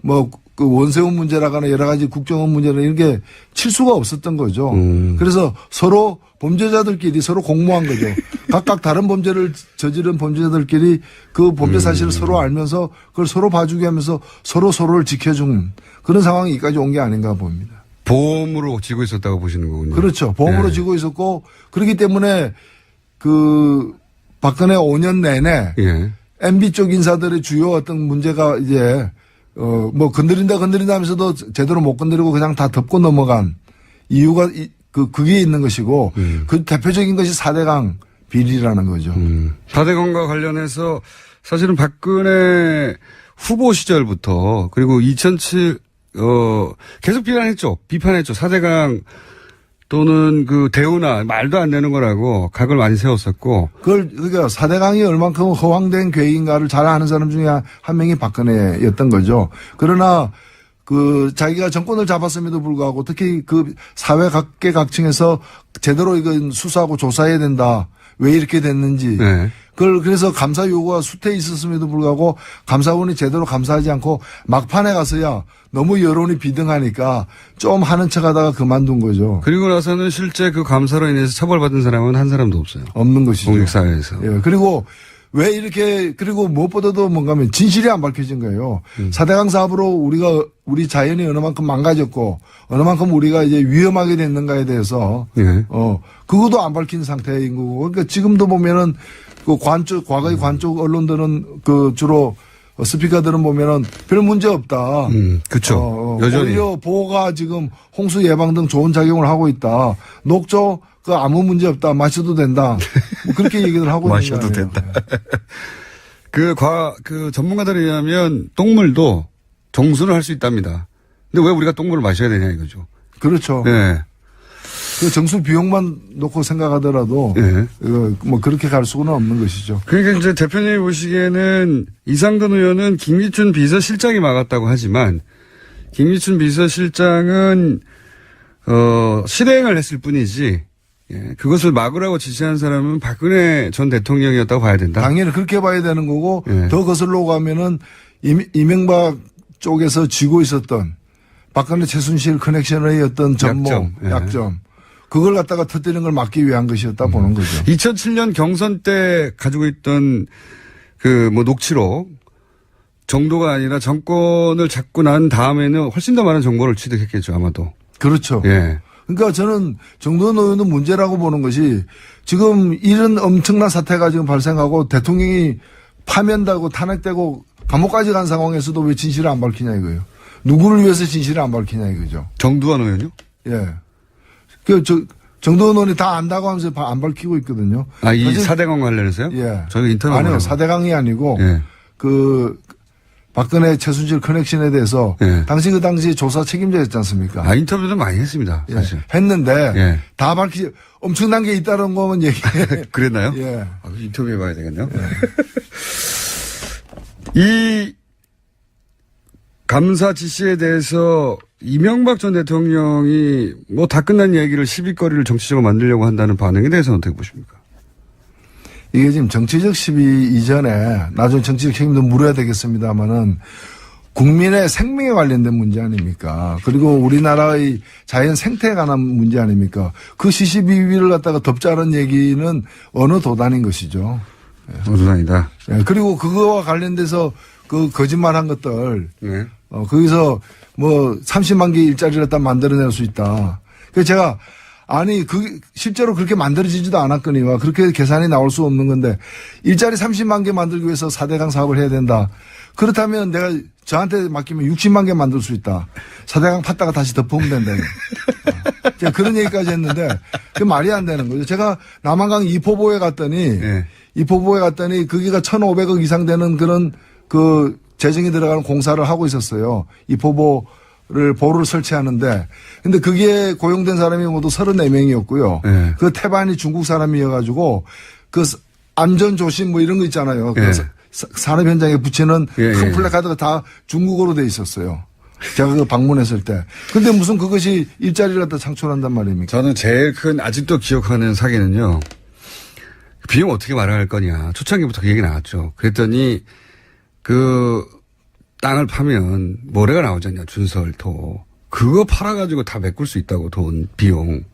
뭐 그 원세훈 문제라거나 여러 가지 국정원 문제나 이런 게 칠 수가 없었던 거죠. 그래서 서로 범죄자들끼리 서로 공모한 거죠. 각각 다른 범죄를 저지른 범죄자들끼리 그 범죄 사실을 서로 알면서 그걸 서로 봐주게 하면서 서로를 지켜주는 그런 상황이 여기까지 온 게 아닌가 봅니다. 보험으로 지고 있었다고 보시는 거군요. 그렇죠. 보험으로 지고 있었고 그렇기 때문에 그 박근혜 5년 내내 MB 쪽 인사들의 주요 어떤 문제가 이제 뭐 건드린다 하면서도 제대로 못 건드리고 그냥 다 덮고 넘어간 이유가 그게 있는 것이고 그 대표적인 것이 4대강 비리라는 거죠. 4대강과 관련해서 사실은 박근혜 후보 시절부터 그리고 2007 계속 비판했죠. 4대강 또는 그 대우나 말도 안 되는 거라고 각을 많이 세웠었고. 그러니까 4대강이 얼만큼 허황된 계획인가를 잘 아는 사람 중에 한 명이 박근혜였던 거죠. 그러나 그 자기가 정권을 잡았음에도 불구하고 특히 그 사회 각계각층에서 제대로 이건 수사하고 조사해야 된다. 왜 이렇게 됐는지. 그걸 그래서 감사 요구가 수태에 있었음에도 불구하고 감사원이 제대로 감사하지 않고 막판에 가서야 너무 여론이 비등하니까 좀 하는 척 하다가 그만둔 거죠. 그리고 나서는 실제 그 감사로 인해서 처벌받은 사람은 한 사람도 없어요. 없는 것이죠. 공직사회에서. 예. 그리고 왜 이렇게 그리고 무엇보다도 뭔가 하면 진실이 안 밝혀진 거예요. 4대강 사업으로 우리 자연이 어느 만큼 망가졌고 어느 만큼 우리가 이제 위험하게 됐는가에 대해서 그것도 안 밝힌 상태인 거고 그러니까 지금도 보면은 그 과거의 관쪽 언론들은 그 주로 스피커들은 보면은 별 문제 없다. 그렇죠. 여전히 오히려 보호가 지금 홍수 예방 등 좋은 작용을 하고 있다. 녹조 그 아무 문제 없다. 마셔도 된다. 뭐 그렇게 얘기를 하고 있는 거예요. 마셔도 된다. 그 전문가들에 의하면 똥물도 정수를 할 수 있답니다. 근데 왜 우리가 똥물을 마셔야 되냐 이거죠. 그렇죠. 네. 그 정수 비용만 놓고 생각하더라도 뭐 그렇게 갈 수는 없는 것이죠. 그러니까 이제 대표님이 보시기에는 이상돈 의원은 김기춘 비서실장이 막았다고 하지만 김기춘 비서실장은 실행을 했을 뿐이지 그것을 막으라고 지시한 사람은 박근혜 전 대통령이었다고 봐야 된다. 당연히 그렇게 봐야 되는 거고 더 거슬러 가면은 이명박 쪽에서 쥐고 있었던 박근혜 최순실 커넥션의 어떤 전모 약점. 그걸 갖다가 터뜨리는 걸 막기 위한 것이었다 보는 거죠. 2007년 경선 때 가지고 있던 그 뭐 녹취록 정도가 아니라 정권을 잡고 난 다음에는 훨씬 더 많은 정보를 취득했겠죠, 아마도. 그렇죠. 그러니까 저는 정도원 의원은 문제라고 보는 것이 지금 이런 엄청난 사태가 지금 발생하고 대통령이 파면되고 탄핵되고 감옥까지 간 상황에서도 왜 진실을 안 밝히냐 이거예요. 누구를 위해서 진실을 안 밝히냐 이거죠. 정두환 의원요? 정도원 의원이 다 안다고 하면서 안 밝히고 있거든요. 이 4대강 관련해서요? 저희 인터뷰 아니요. 4대강이 아니고 박근혜 최순실 커넥션에 대해서 예. 당시 그 당시 조사 책임자였지 않습니까? 아, 인터뷰도 많이 했습니다. 사실. 예. 했는데 예. 다 엄청난 게 있다는 거면 얘기해. 그랬나요? 예. 아, 인터뷰 해봐야 되겠네요. 이 감사 지시에 대해서 이명박 전 대통령이 뭐 다 끝난 얘기를 시비거리를 정치적으로 만들려고 한다는 반응에 대해서는 어떻게 보십니까? 이게 지금 정치적 시비 이전에 나중에 정치적 책임도 물어야 되겠습니다만은 국민의 생명에 관련된 문제 아닙니까? 그리고 우리나라의 자연 생태에 관한 문제 아닙니까? 그 시시비비를 갖다가 덮자는 얘기는 어느 도단인 것이죠. 어두다니다. 예, 그리고 그거와 관련돼서 그 거짓말한 것들 네. 거기서 뭐 30만 개 일자리를 갖다 만들어낼 수 있다. 그래서 제가 아니 실제로 그렇게 만들어지지도 않았거니와 그렇게 계산이 나올 수 없는 건데 일자리 30만 개 만들기 위해서 4대강 사업을 해야 된다. 그렇다면 내가 저한테 맡기면 60만 개 만들 수 있다. 4대강 팠다가 다시 덮으면 된다. 제가 그런 얘기까지 했는데 그게 말이 안 되는 거죠. 제가 남한강 이포보에 갔더니 네. 이포보에 갔더니 거기가 1,500억 이상 되는 그런 그 재정이 들어가는 공사를 하고 있었어요. 이포보를 보루를 설치하는데 근데 거기에 고용된 사람이 모두 34명이었고요. 네. 그 태반이 중국 사람이어가지고 그 안전 조심 뭐 이런 거 있잖아요. 네. 그 산업 현장에 붙이는 예, 큰 예. 플래카드가 다 중국어로 돼 있었어요. 제가 그 방문했을 때. 근데 무슨 그것이 일자리를 갖다 창출한단 말입니까? 저는 제일 큰 아직도 기억하는 사기는요. 비용 어떻게 마련할 거냐. 초창기부터 그 얘기 나왔죠. 그랬더니 그 땅을 파면 모래가 나오잖아요. 준설토. 그거 팔아가지고 다 메꿀 수 있다고 돈, 비용.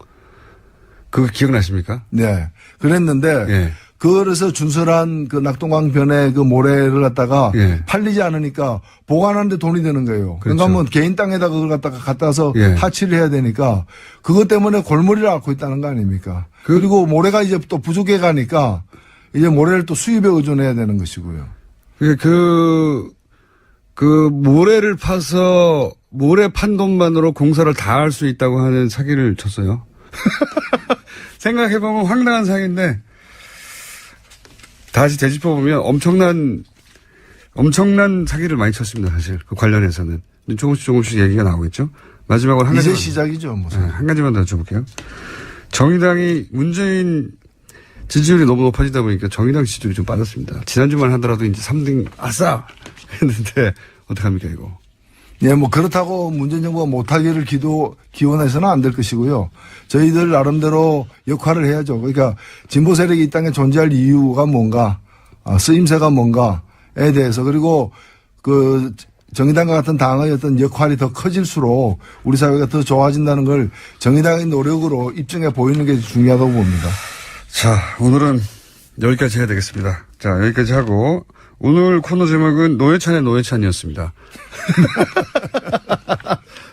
그거 기억나십니까? 네. 그랬는데 예. 그래서 준설한 그 낙동강 변에 그 모래를 갖다가 예. 팔리지 팔리지 않으니까 보관하는데 돈이 드는 거예요. 그렇죠. 그러니까 뭐 개인 땅에다 그걸 갖다 서 예. 하치를 해야 되니까 그것 때문에 골머리를 앓고 있다는 거 아닙니까? 그리고 모래가 이제 또 부족해 가니까 이제 모래를 또 수입에 의존해야 되는 것이고요. 그 모래를 파서 모래 판 돈만으로 공사를 다 할 수 있다고 하는 사기를 쳤어요. 생각해보면 황당한 사기인데 다시 되짚어보면 엄청난 사기를 많이 쳤습니다. 사실 그 관련해서는 조금씩 얘기가 나오겠죠. 마지막으로 한 이제 가지만 시작이죠. 뭐. 네, 한 가지만 더 여쭤볼게요. 정의당이 문재인 지지율이 너무 높아지다 보니까 정의당 지지율이 좀 빠졌습니다. 지난주만 하더라도 이제 3등 아싸 했는데 어떡합니까 이거. 예, 뭐 그렇다고 문재인 정부가 못하기를 기원해서는 안 될 것이고요. 저희들 나름대로 역할을 해야죠. 그러니까 진보 세력이 이 땅에 존재할 이유가 뭔가, 쓰임새가 뭔가에 대해서 그리고 그 정의당과 같은 당의 어떤 역할이 더 커질수록 우리 사회가 더 좋아진다는 걸 정의당의 노력으로 입증해 보이는 게 중요하다고 봅니다. 자, 오늘은 여기까지 해야 되겠습니다. 자, 여기까지 하고 오늘 코너 제목은 노회찬의 노회찬이었습니다.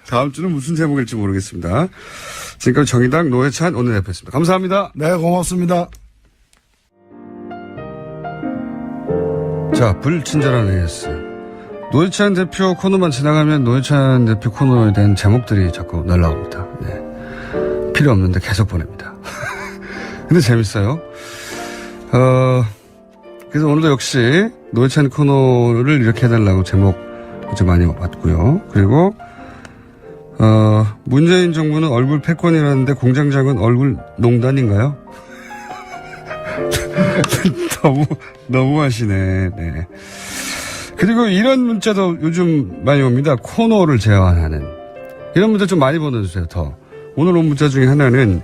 다음 주는 무슨 제목일지 모르겠습니다. 지금까지 정의당 노회찬 원내대표였습니다. 감사합니다. 네, 고맙습니다. 자, 불친절한 AS. 노회찬 대표 코너만 지나가면 노회찬 대표 코너에 대한 제목들이 자꾸 날라옵니다. 네. 필요 없는데 계속 보냅니다. 근데 재밌어요. 그래서 오늘도 역시 노회찬 코너를 이렇게 해달라고 제목 좀 많이 왔고요. 그리고 문재인 정부는 얼굴 패권이라는데 공장장은 얼굴 농단인가요? 너무 하시네. 네. 그리고 이런 문자도 요즘 많이 옵니다. 코너를 제안하는. 이런 문자 좀 많이 보내주세요, 더. 오늘 온 문자 중에 하나는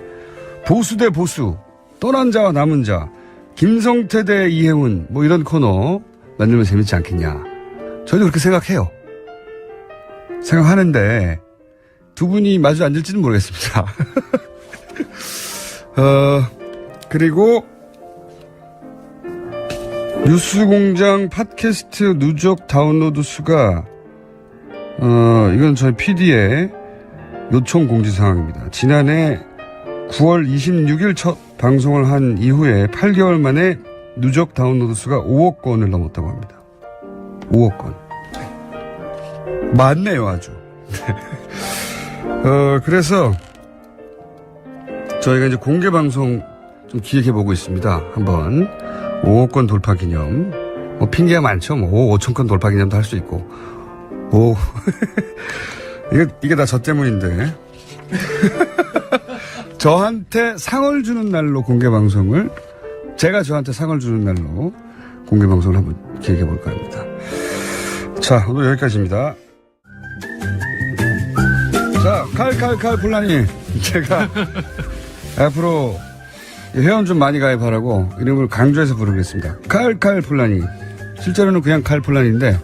보수 대 보수, 떠난 자와 남은 자, 김성태 대 이혜훈, 뭐 이런 코너 만들면 재밌지 않겠냐. 저희도 그렇게 생각해요. 생각하는데 두 분이 마주 앉을지는 모르겠습니다. 그리고 뉴스공장 팟캐스트 누적 다운로드 수가 이건 저희 PD의 요청 공지 사항입니다. 지난해 9월 26일 첫 방송을 한 이후에 8개월 만에 누적 다운로드 수가 5억 건을 넘었다고 합니다. 5억 건. 많네요, 아주. 그래서 저희가 이제 공개 방송 좀 기획해 보고 있습니다. 한번 5억 건 돌파 기념 뭐 핑계가 많죠. 뭐 5천 건 돌파 기념도 할 수 있고. 이게 다 저 때문인데. 저한테 상을 주는 날로 공개방송을, 제가 저한테 상을 주는 날로 공개방송을 한번 기획해 볼까 합니다. 자, 오늘 여기까지입니다. 자, 칼칼칼 불나니. 제가 앞으로 회원 좀 많이 가입하라고 이름을 강조해서 부르겠습니다. 칼칼 불나니. 실제로는 그냥 칼 불나니인데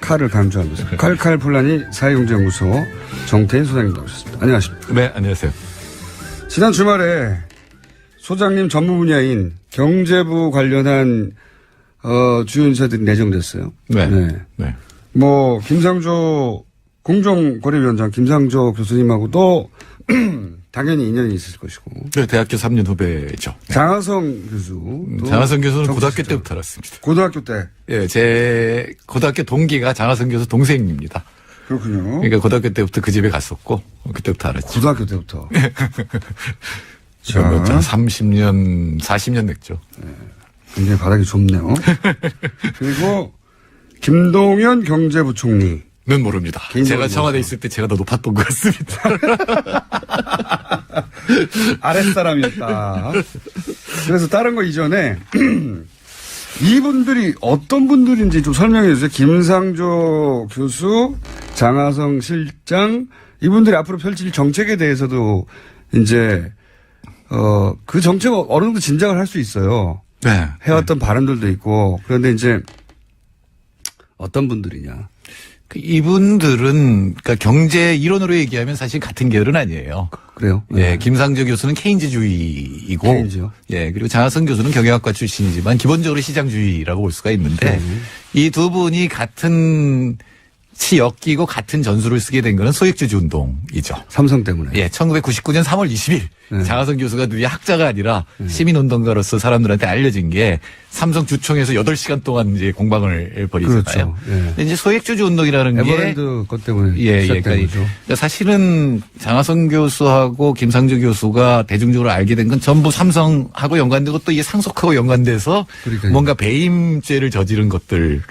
칼을 강조하면서. 칼칼 불나니 사회경제연구소 정태인 소장님 나오셨습니다. 안녕하십니까. 네, 안녕하세요. 지난 주말에 소장님 전문 분야인 경제부 관련한 주요 인사들이 내정됐어요. 네. 네. 네. 뭐 김상조 공정거래위원장 김상조 교수님하고도 당연히 인연이 있을 것이고. 네, 대학교 3년 후배죠. 네. 장하성 교수. 장하성 교수는 고등학교 때부터 알았습니다. 고등학교 때. 예, 제 고등학교 동기가 장하성 교수 동생입니다. 그렇군요. 그러니까 고등학교 때부터 그 집에 갔었고 그때부터 알았죠. 고등학교 때부터. 자, 30년, 40년 됐죠. 굉장히 바닥이 좁네요. 그리고 김동연 경제부총리. 는 모릅니다. 제가 청와대에 있을 때 제가 더 높았던 것 같습니다. 아랫사람이었다. 그래서 다른 거 이전에 이분들이 어떤 분들인지 좀 설명해 주세요. 김상조 교수, 장하성 실장, 이분들이 앞으로 펼칠 정책에 대해서도 이제 그 정책을 어느 정도 진작을 할 수 있어요. 네. 해왔던 발언들도 있고. 그런데 이제 어떤 분들이냐. 이분들은 그러니까 경제 이론으로 얘기하면 사실 같은 계열은 아니에요. 그래요? 예, 김상조 교수는 케인즈주의이고, 케인즈요? 예, 그리고 장하성 교수는 경영학과 출신이지만 기본적으로 시장주의라고 볼 수가 있는데 이 두 분이 같은 치 엮이고 같은 전술을 쓰게 된 거는 소액주주 운동이죠. 삼성 때문에. 예, 1999년 3월 20일 장하성 교수가 누이 학자가 아니라 시민운동가로서 사람들한테 알려진 게 삼성 주총에서 8시간 동안 이제 공방을 벌이잖아요. 그렇죠. 예. 근데 이제 소액주주 운동이라는 게 에버랜드 것 때문에 예, 시작된 거죠. 그러니까 사실은 장하성 교수하고 김상조 교수가 대중적으로 알게 된 건 전부 삼성하고 연관되고 또 이게 상속하고 연관돼서 그러니까요. 뭔가 배임죄를 저지른 것들을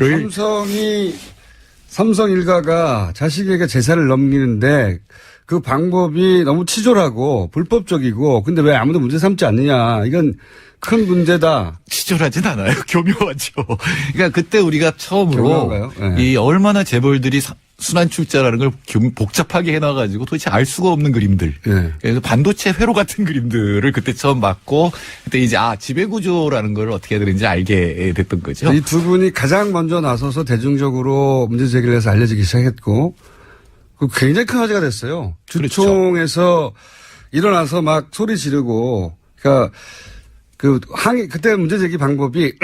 삼성 일가가 자식에게 재산을 넘기는데 그 방법이 너무 치졸하고 불법적이고 근데 왜 아무도 문제 삼지 않느냐. 이건 큰 문제다. 치졸하진 않아요. 교묘하죠. 그러니까 그때 우리가 처음으로 교묘한가요? 네. 이 얼마나 재벌들이 순환 출자라는 걸 복잡하게 해놔가지고 도대체 알 수가 없는 그림들. 네. 그래서 반도체 회로 같은 그림들을 그때 처음 봤고 그때 이제 지배구조라는 걸 어떻게 해야 되는지 알게 됐던 거죠. 이 두 분이 가장 먼저 나서서 대중적으로 문제 제기를 해서 알려지기 시작했고 그 굉장히 큰 화제가 됐어요. 그렇죠. 주총에서 일어나서 막 소리 지르고 그러니까 그때 문제 제기 방법이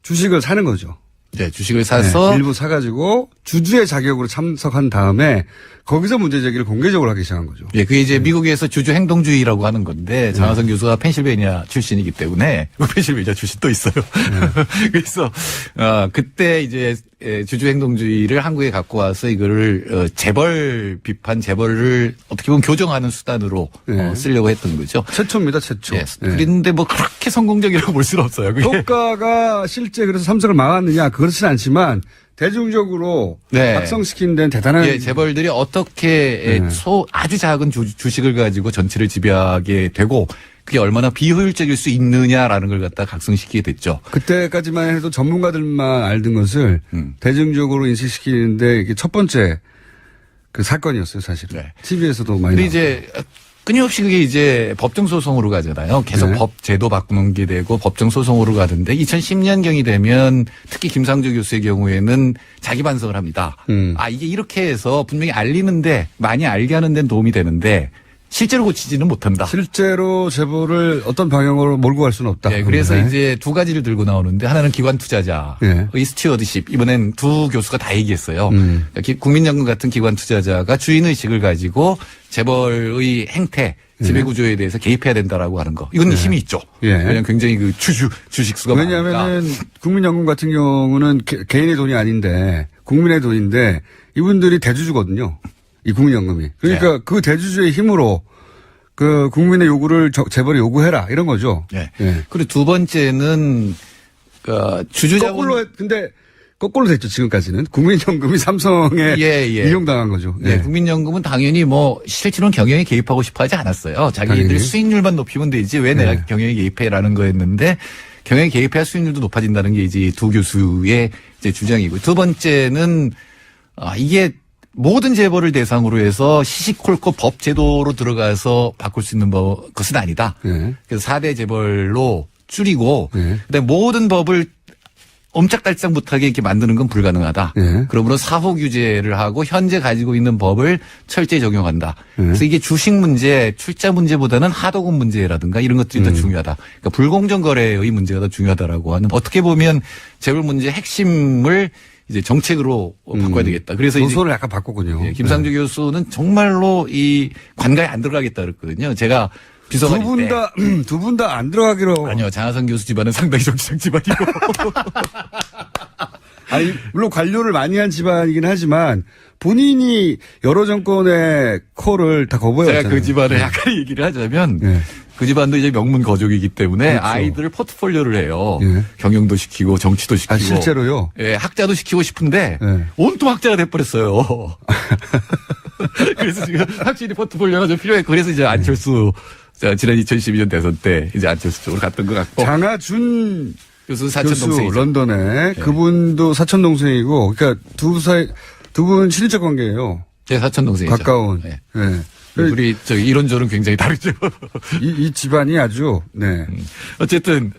주식을 사는 거죠. 네, 주식을 사서 네, 일부 사가지고 주주의 자격으로 참석한 다음에 거기서 문제 제기를 공개적으로 하기 시작한 거죠. 예, 그게 이제 미국에서 주주 행동주의라고 하는 건데 장하성 교수가 펜실베니아 출신이기 때문에 펜실베니아 출신 또 있어요. 그래서 그때 이제 주주 행동주의를 한국에 갖고 와서 이거를 재벌 비판, 재벌을 어떻게 보면 교정하는 수단으로 쓰려고 했던 거죠. 최초입니다, 최초. 예. 그런데 뭐 그렇게 성공적이라고 볼 수는 없어요. 그게. 효과가 실제 그래서 삼성을 막았느냐 그렇지는 않지만 대중적으로 네. 확성시키는 데는 대단한. 예, 재벌들이 어떻게 아주 작은 주식을 가지고 전체를 지배하게 되고 그게 얼마나 비효율적일 수 있느냐라는 걸 갖다 각성시키게 됐죠. 그때까지만 해도 전문가들만 알던 것을 대중적으로 인식시키는데 이게 첫 번째 그 사건이었어요, 사실은. 네. TV에서도 많이. 근데 이제 끊임없이 그게 이제 법정소송으로 가잖아요. 계속 네. 법 제도 바꾸는 게 되고 법정소송으로 가던데 2010년경이 되면 특히 김상조 교수의 경우에는 자기 반성을 합니다. 이게 이렇게 해서 분명히 알리는데 많이 알게 하는 데는 도움이 되는데 실제로 고치지는 못한다. 실제로 재벌을 어떤 방향으로 몰고 갈 수는 없다. 네, 그래서 네. 이제 두 가지를 들고 나오는데 하나는 기관 투자자의 스튜어드십. 이번엔 두 교수가 다 얘기했어요. 그러니까 국민연금 같은 기관 투자자가 주인의식을 가지고 재벌의 행태, 지배구조에 대해서 개입해야 된다라고 하는 거. 이건 힘이 있죠. 왜냐하면 굉장히 그 주식수가 많으니까. 왜냐하면 국민연금 같은 경우는 개인의 돈이 아닌데 국민의 돈인데 이분들이 대주주거든요. 이 국민연금이. 그러니까 그 대주주의 힘으로 그 국민의 요구를 재벌이 요구해라 이런 거죠. 네. 그리고 두 번째는 주주자본 근데 거꾸로 됐죠, 지금까지는. 국민연금이 삼성에 이용당한 거죠. 네, 국민연금은 당연히 뭐 실제로는 경영에 개입하고 싶어 하지 않았어요. 자기들 당연히. 수익률만 높이면 되지 왜 내가 경영에 개입해라는 거였는데 경영에 개입해야 수익률도 높아진다는 게 이제 두 교수의 이제 주장이고 두 번째는 이게 모든 재벌을 대상으로 해서 시시콜콜 법 제도로 들어가서 바꿀 수 있는 것은 아니다. 그래서 4대 재벌로 줄이고 근데 모든 법을 옴짝달싹 못하게 이렇게 만드는 건 불가능하다. 그러므로 사후 규제를 하고 현재 가지고 있는 법을 철저히 적용한다. 그래서 이게 주식 문제, 출자 문제보다는 하도급 문제라든가 이런 것들이 더 중요하다. 그러니까 불공정 거래의 문제가 더 중요하다라고 하는 어떻게 보면 재벌 문제 핵심을 이제 정책으로 바꿔야 되겠다. 그래서 노선을 약간 바꿨군요. 예, 김상조 교수는 정말로 이 관가에 안 들어가겠다 그랬거든요. 제가 비서관일 때. 두 분 다 안 들어가기로. 아니요. 장하성 교수 집안은 상당히 정치적 집안이고. 아니, 물론 관료를 많이 한 집안이긴 하지만 본인이 여러 정권의 콜을 다 거부해왔잖아요. 제가 그 집안을 약간 얘기를 하자면 그 집안도 이제 명문 거족이기 때문에 그렇죠. 아이들을 포트폴리오를 해요. 경영도 시키고 정치도 시키고. 실제로요? 예, 학자도 시키고 싶은데 온통 학자가 돼버렸어요. 그래서 지금 확실히 포트폴리오가 좀 필요해. 그래서 이제 안철수 지난 2012년 대선 때 이제 안철수 쪽으로 갔던 것 같고. 장하준 교수 사촌 동생이죠. 런던에 그분도 사촌 동생이고, 그러니까 두 분 친인척 관계예요. 제 사촌 동생이죠. 가까운. 네. 네. 우리 이론저론 굉장히 다르죠. 이 집안이 아주 어쨌든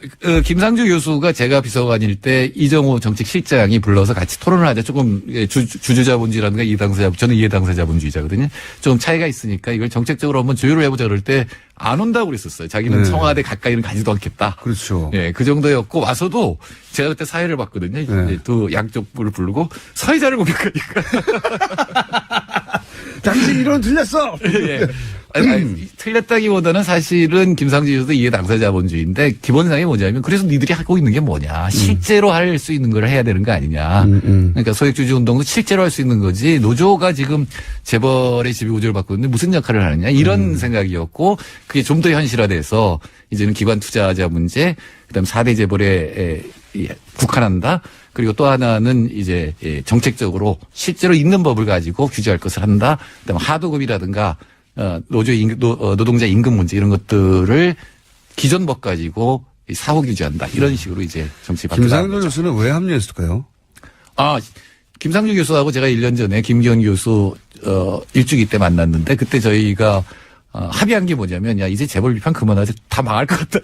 김상조 교수가 제가 비서관일 때 이정호 정책실장이 불러서 같이 토론을 하자. 조금 주주자본주의라든가 이해당사자본, 저는 이해당사자본주의자거든요. 좀 차이가 있으니까 이걸 정책적으로 한번 조율을 해보자 그럴 때 안 온다고 그랬었어요. 자기는 청와대 가까이는 가지도 않겠다. 그렇죠. 예, 그 정도였고 와서도 제가 그때 사회를 봤거든요. 이제 또 양쪽을 부르고 사회자를 공격하니까. 당신 이론 틀렸어. 예. 아니, 틀렸다기보다는 사실은 김상조 교수도 이해 당사자본주의인데 기본상이 뭐냐면 그래서 니들이 하고 있는 게 뭐냐. 실제로 할 수 있는 걸 해야 되는 거 아니냐. 그러니까 소액주주 운동도 실제로 할 수 있는 거지. 노조가 지금 재벌의 지배구조를 바꾸는데 무슨 역할을 하느냐. 이런 생각이었고 그게 좀 더 현실화돼서 이제는 기관 투자자 문제 그다음에 4대 재벌에 국한한다. 그리고 또 하나는 이제 정책적으로 실제로 있는 법을 가지고 규제할 것을 한다. 그다음에 하도급이라든가 노동자 임금 문제 이런 것들을 기존 법 가지고 사후 규제한다. 이런 식으로 이제 정치 바뀌다. 김상조 교수는 왜 합류했을까요? 김상조 교수하고 제가 1년 전에 김기현 교수 일주기 때 만났는데 그때 저희가 합의한 게 뭐냐면 야 이제 재벌 비판 그만하자. 다 망할 것 같다.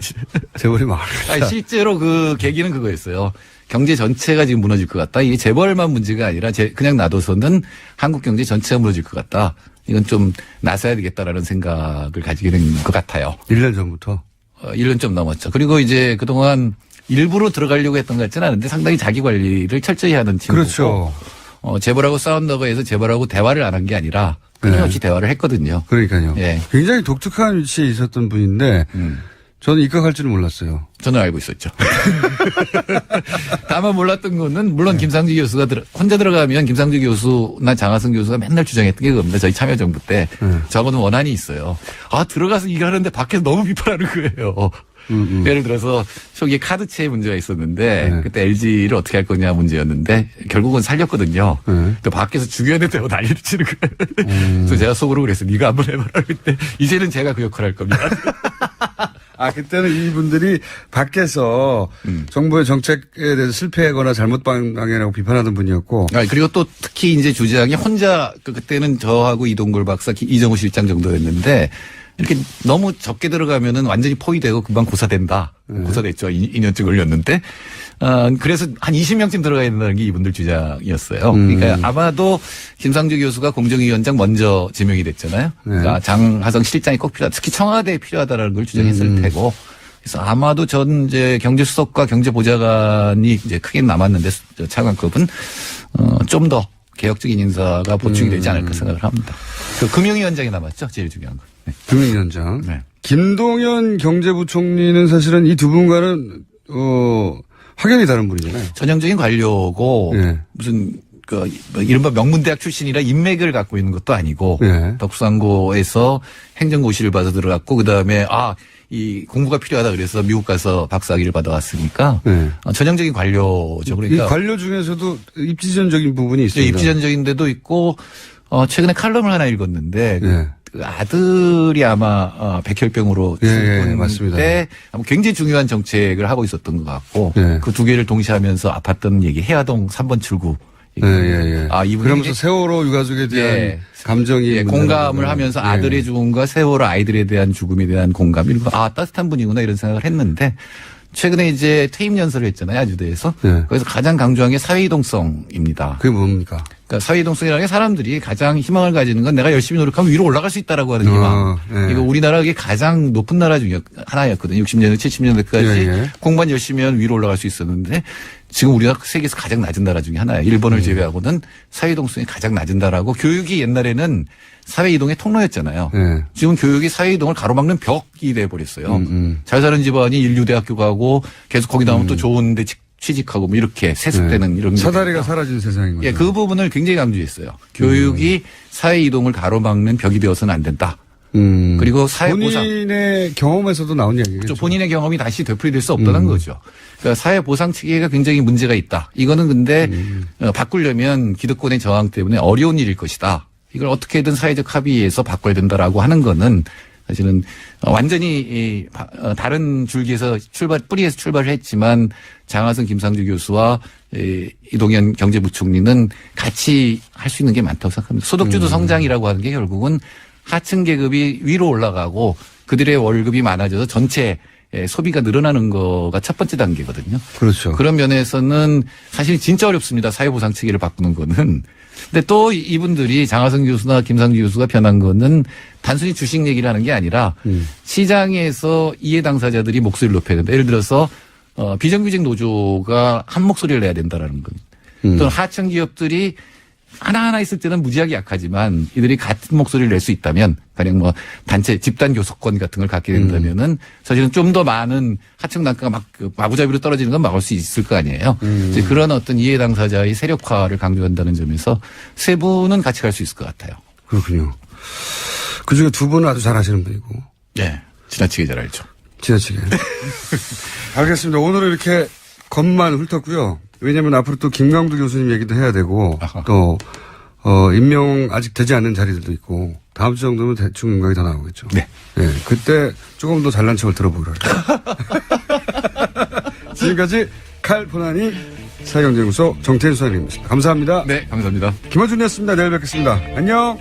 재벌이 망할 실제로 그 계기는 그거였어요. 경제 전체가 지금 무너질 것 같다. 이게 재벌만 문제가 아니라 그냥 놔둬서는 한국 경제 전체가 무너질 것 같다. 이건 좀 나서야 되겠다라는 생각을 가지게 된 것 같아요. 1년 전부터? 1년 좀 넘었죠. 그리고 이제 그동안 일부러 들어가려고 했던 것 같지는 않은데 상당히 자기 관리를 철저히 하는 친구고. 그렇죠. 재벌하고 싸운다고 해서 재벌하고 대화를 안 한 게 아니라 끊임없이 대화를 했거든요. 그러니까요. 예. 굉장히 독특한 위치에 있었던 분인데 저는 입각할 줄은 몰랐어요. 저는 알고 있었죠. 다만 몰랐던 거는 물론 김상조 교수가 혼자 들어가면 김상조 교수나 장하성 교수가 맨날 주장했던 게 그겁니다. 저희 참여정부 때 적어도 원한이 있어요. 들어가서 일하는데 밖에서 너무 비판하는 거예요. 예를 들어서 초기에 카드채 문제가 있었는데 그때 LG를 어떻게 할 거냐 문제였는데 결국은 살렸거든요. 또 밖에서 죽여야 된다고 난리를 치는 거예요. 그래서 제가 속으로 그랬어요. 네가 한번 해봐라. 그때 이제는 제가 그 역할을 할 겁니다. 그때는 이분들이 밖에서 정부의 정책에 대해서 실패하거나 잘못 방향이라고 비판하던 분이었고. 그리고 또 특히 이제 주장이 혼자 그때는 저하고 이동걸 박사, 이정호 실장 정도였는데 이렇게 너무 적게 들어가면은 완전히 포위되고 금방 고사된다. 고사됐죠. 2년쯤 걸렸는데. 그래서 한 20명쯤 들어가야 된다는 게 이분들 주장이었어요. 그러니까 아마도 김상조 교수가 공정위원장 먼저 지명이 됐잖아요. 그러니까 장하성 실장이 꼭 필요하다. 특히 청와대에 필요하다라는 걸 주장했을 테고. 그래서 아마도 전 이제 경제수석과 경제보좌관이 이제 크게 남았는데 차관급은 좀 더 개혁적인 인사가 보충이 되지 않을까 생각을 합니다. 그 금융위원장이 남았죠. 제일 중요한 건. 네. 금융위원장. 네. 김동연 경제부총리는 사실은 이 두 분과는 확연히 다른 분이잖아요. 전형적인 관료고 무슨 이른바 명문대학 출신이라 인맥을 갖고 있는 것도 아니고 덕수상고에서 행정고시를 봐서 들어갔고 그다음에 이 공부가 필요하다 그래서 미국 가서 박사학위를 받아왔으니까 네. 전형적인 관료죠. 이 그러니까 관료 중에서도 입지전적인 부분이 예, 있습니다. 입지전적인 데도 있고 최근에 칼럼을 하나 읽었는데 예. 그 아들이 아마 백혈병으로 예, 죽은 맞습니다. 때 아마 굉장히 중요한 정책을 하고 있었던 것 같고 예. 그 두 개를 동시에 하면서 아팠던 얘기 해화동 3번 출구 예. 아, 이분이 그러면서 이제- 세월호 유가족에 대한 예. 감정이 예, 공감을 하면서 예. 아들의 죽음과 세월호 아이들에 대한 죽음에 대한 공감 이런 거 따뜻한 분이구나 이런 생각을 했는데 최근에 이제 퇴임 연설을 했잖아요 아주대에서 예. 거기서 가장 강조한 게 사회이동성입니다. 그게 뭡니까? 그러니까 사회이동성이라는 게 사람들이 가장 희망을 가지는 건 내가 열심히 노력하면 위로 올라갈 수 있다라고 하는 희망. 예. 이거 우리나라가 가장 높은 나라 중에 하나였거든요. 60년대, 70년대까지 예. 공부만 열심히 하면 위로 올라갈 수 있었는데 지금 우리가 세계에서 가장 낮은 나라 중에 하나예요. 일본을 제외하고는 사회이동성이 가장 낮은 나라고 교육이 옛날에는 사회이동의 통로였잖아요. 예. 지금 교육이 사회이동을 가로막는 벽이 돼버렸어요. 잘 사는 집안이 인류대학교 가고 계속 거기 나오면 또 좋은데 취직하고 뭐 이렇게 세습되는 이런 사다리가 사라진 세상인 거죠. 예, 그 부분을 굉장히 강조했어요. 교육이 사회 이동을 가로막는 벽이 되어서는 안 된다. 그리고 사회 보상. 본인의 경험에서도 나온 얘기겠죠. 그렇죠. 본인의 경험이 다시 되풀이될 수 없다는 거죠. 그러니까 사회 보상 체계가 굉장히 문제가 있다. 이거는 근데 바꾸려면 기득권의 저항 때문에 어려운 일일 것이다. 이걸 어떻게든 사회적 합의에서 바꿔야 된다라고 하는 거는 사실은 완전히 다른 줄기에서 뿌리에서 출발을 했지만 장하성 김상주 교수와 이동현 경제부총리는 같이 할 수 있는 게 많다고 생각합니다. 소득주도 성장이라고 하는 게 결국은 하층 계급이 위로 올라가고 그들의 월급이 많아져서 전체 소비가 늘어나는 거가 첫 번째 단계거든요. 그렇죠. 그런 면에서는 사실 진짜 어렵습니다. 사회보상 체계를 바꾸는 거는. 근데 또 이분들이 장하성 교수나 김상주 교수가 변한 거는 단순히 주식 얘기를 하는 게 아니라 시장에서 이해 당사자들이 목소리를 높여야 된다. 예를 들어서 비정규직 노조가 한 목소리를 내야 된다라는 것. 또는 하층 기업들이 하나하나 있을 때는 무지하게 약하지만 이들이 같은 목소리를 낼 수 있다면 가령 뭐 단체 집단 교섭권 같은 걸 갖게 된다면은 사실은 좀 더 많은 하층 단가가 막 마구잡이로 떨어지는 건 막을 수 있을 거 아니에요. 이제 그런 어떤 이해 당사자의 세력화를 강조한다는 점에서 세 분은 같이 갈 수 있을 것 같아요. 그렇군요. 그중에 두 분은 아주 잘하시는 분이고. 네. 지나치게 잘 알죠. 지나치게. 알겠습니다. 오늘은 이렇게 겉만 훑었고요. 왜냐하면 앞으로 또 김광두 교수님 얘기도 해야 되고 또 임명 아직 되지 않는 자리들도 있고 다음 주 정도면 대충 윤곽이 다 나오겠죠. 네. 네. 그때 조금 더 잘난 척을 들어보기로 할게요. 지금까지 칼포나니 사회경제연구소 정태인 수사님이었습니다. 감사합니다. 네. 감사합니다. 김어준이었습니다. 내일 뵙겠습니다. 안녕.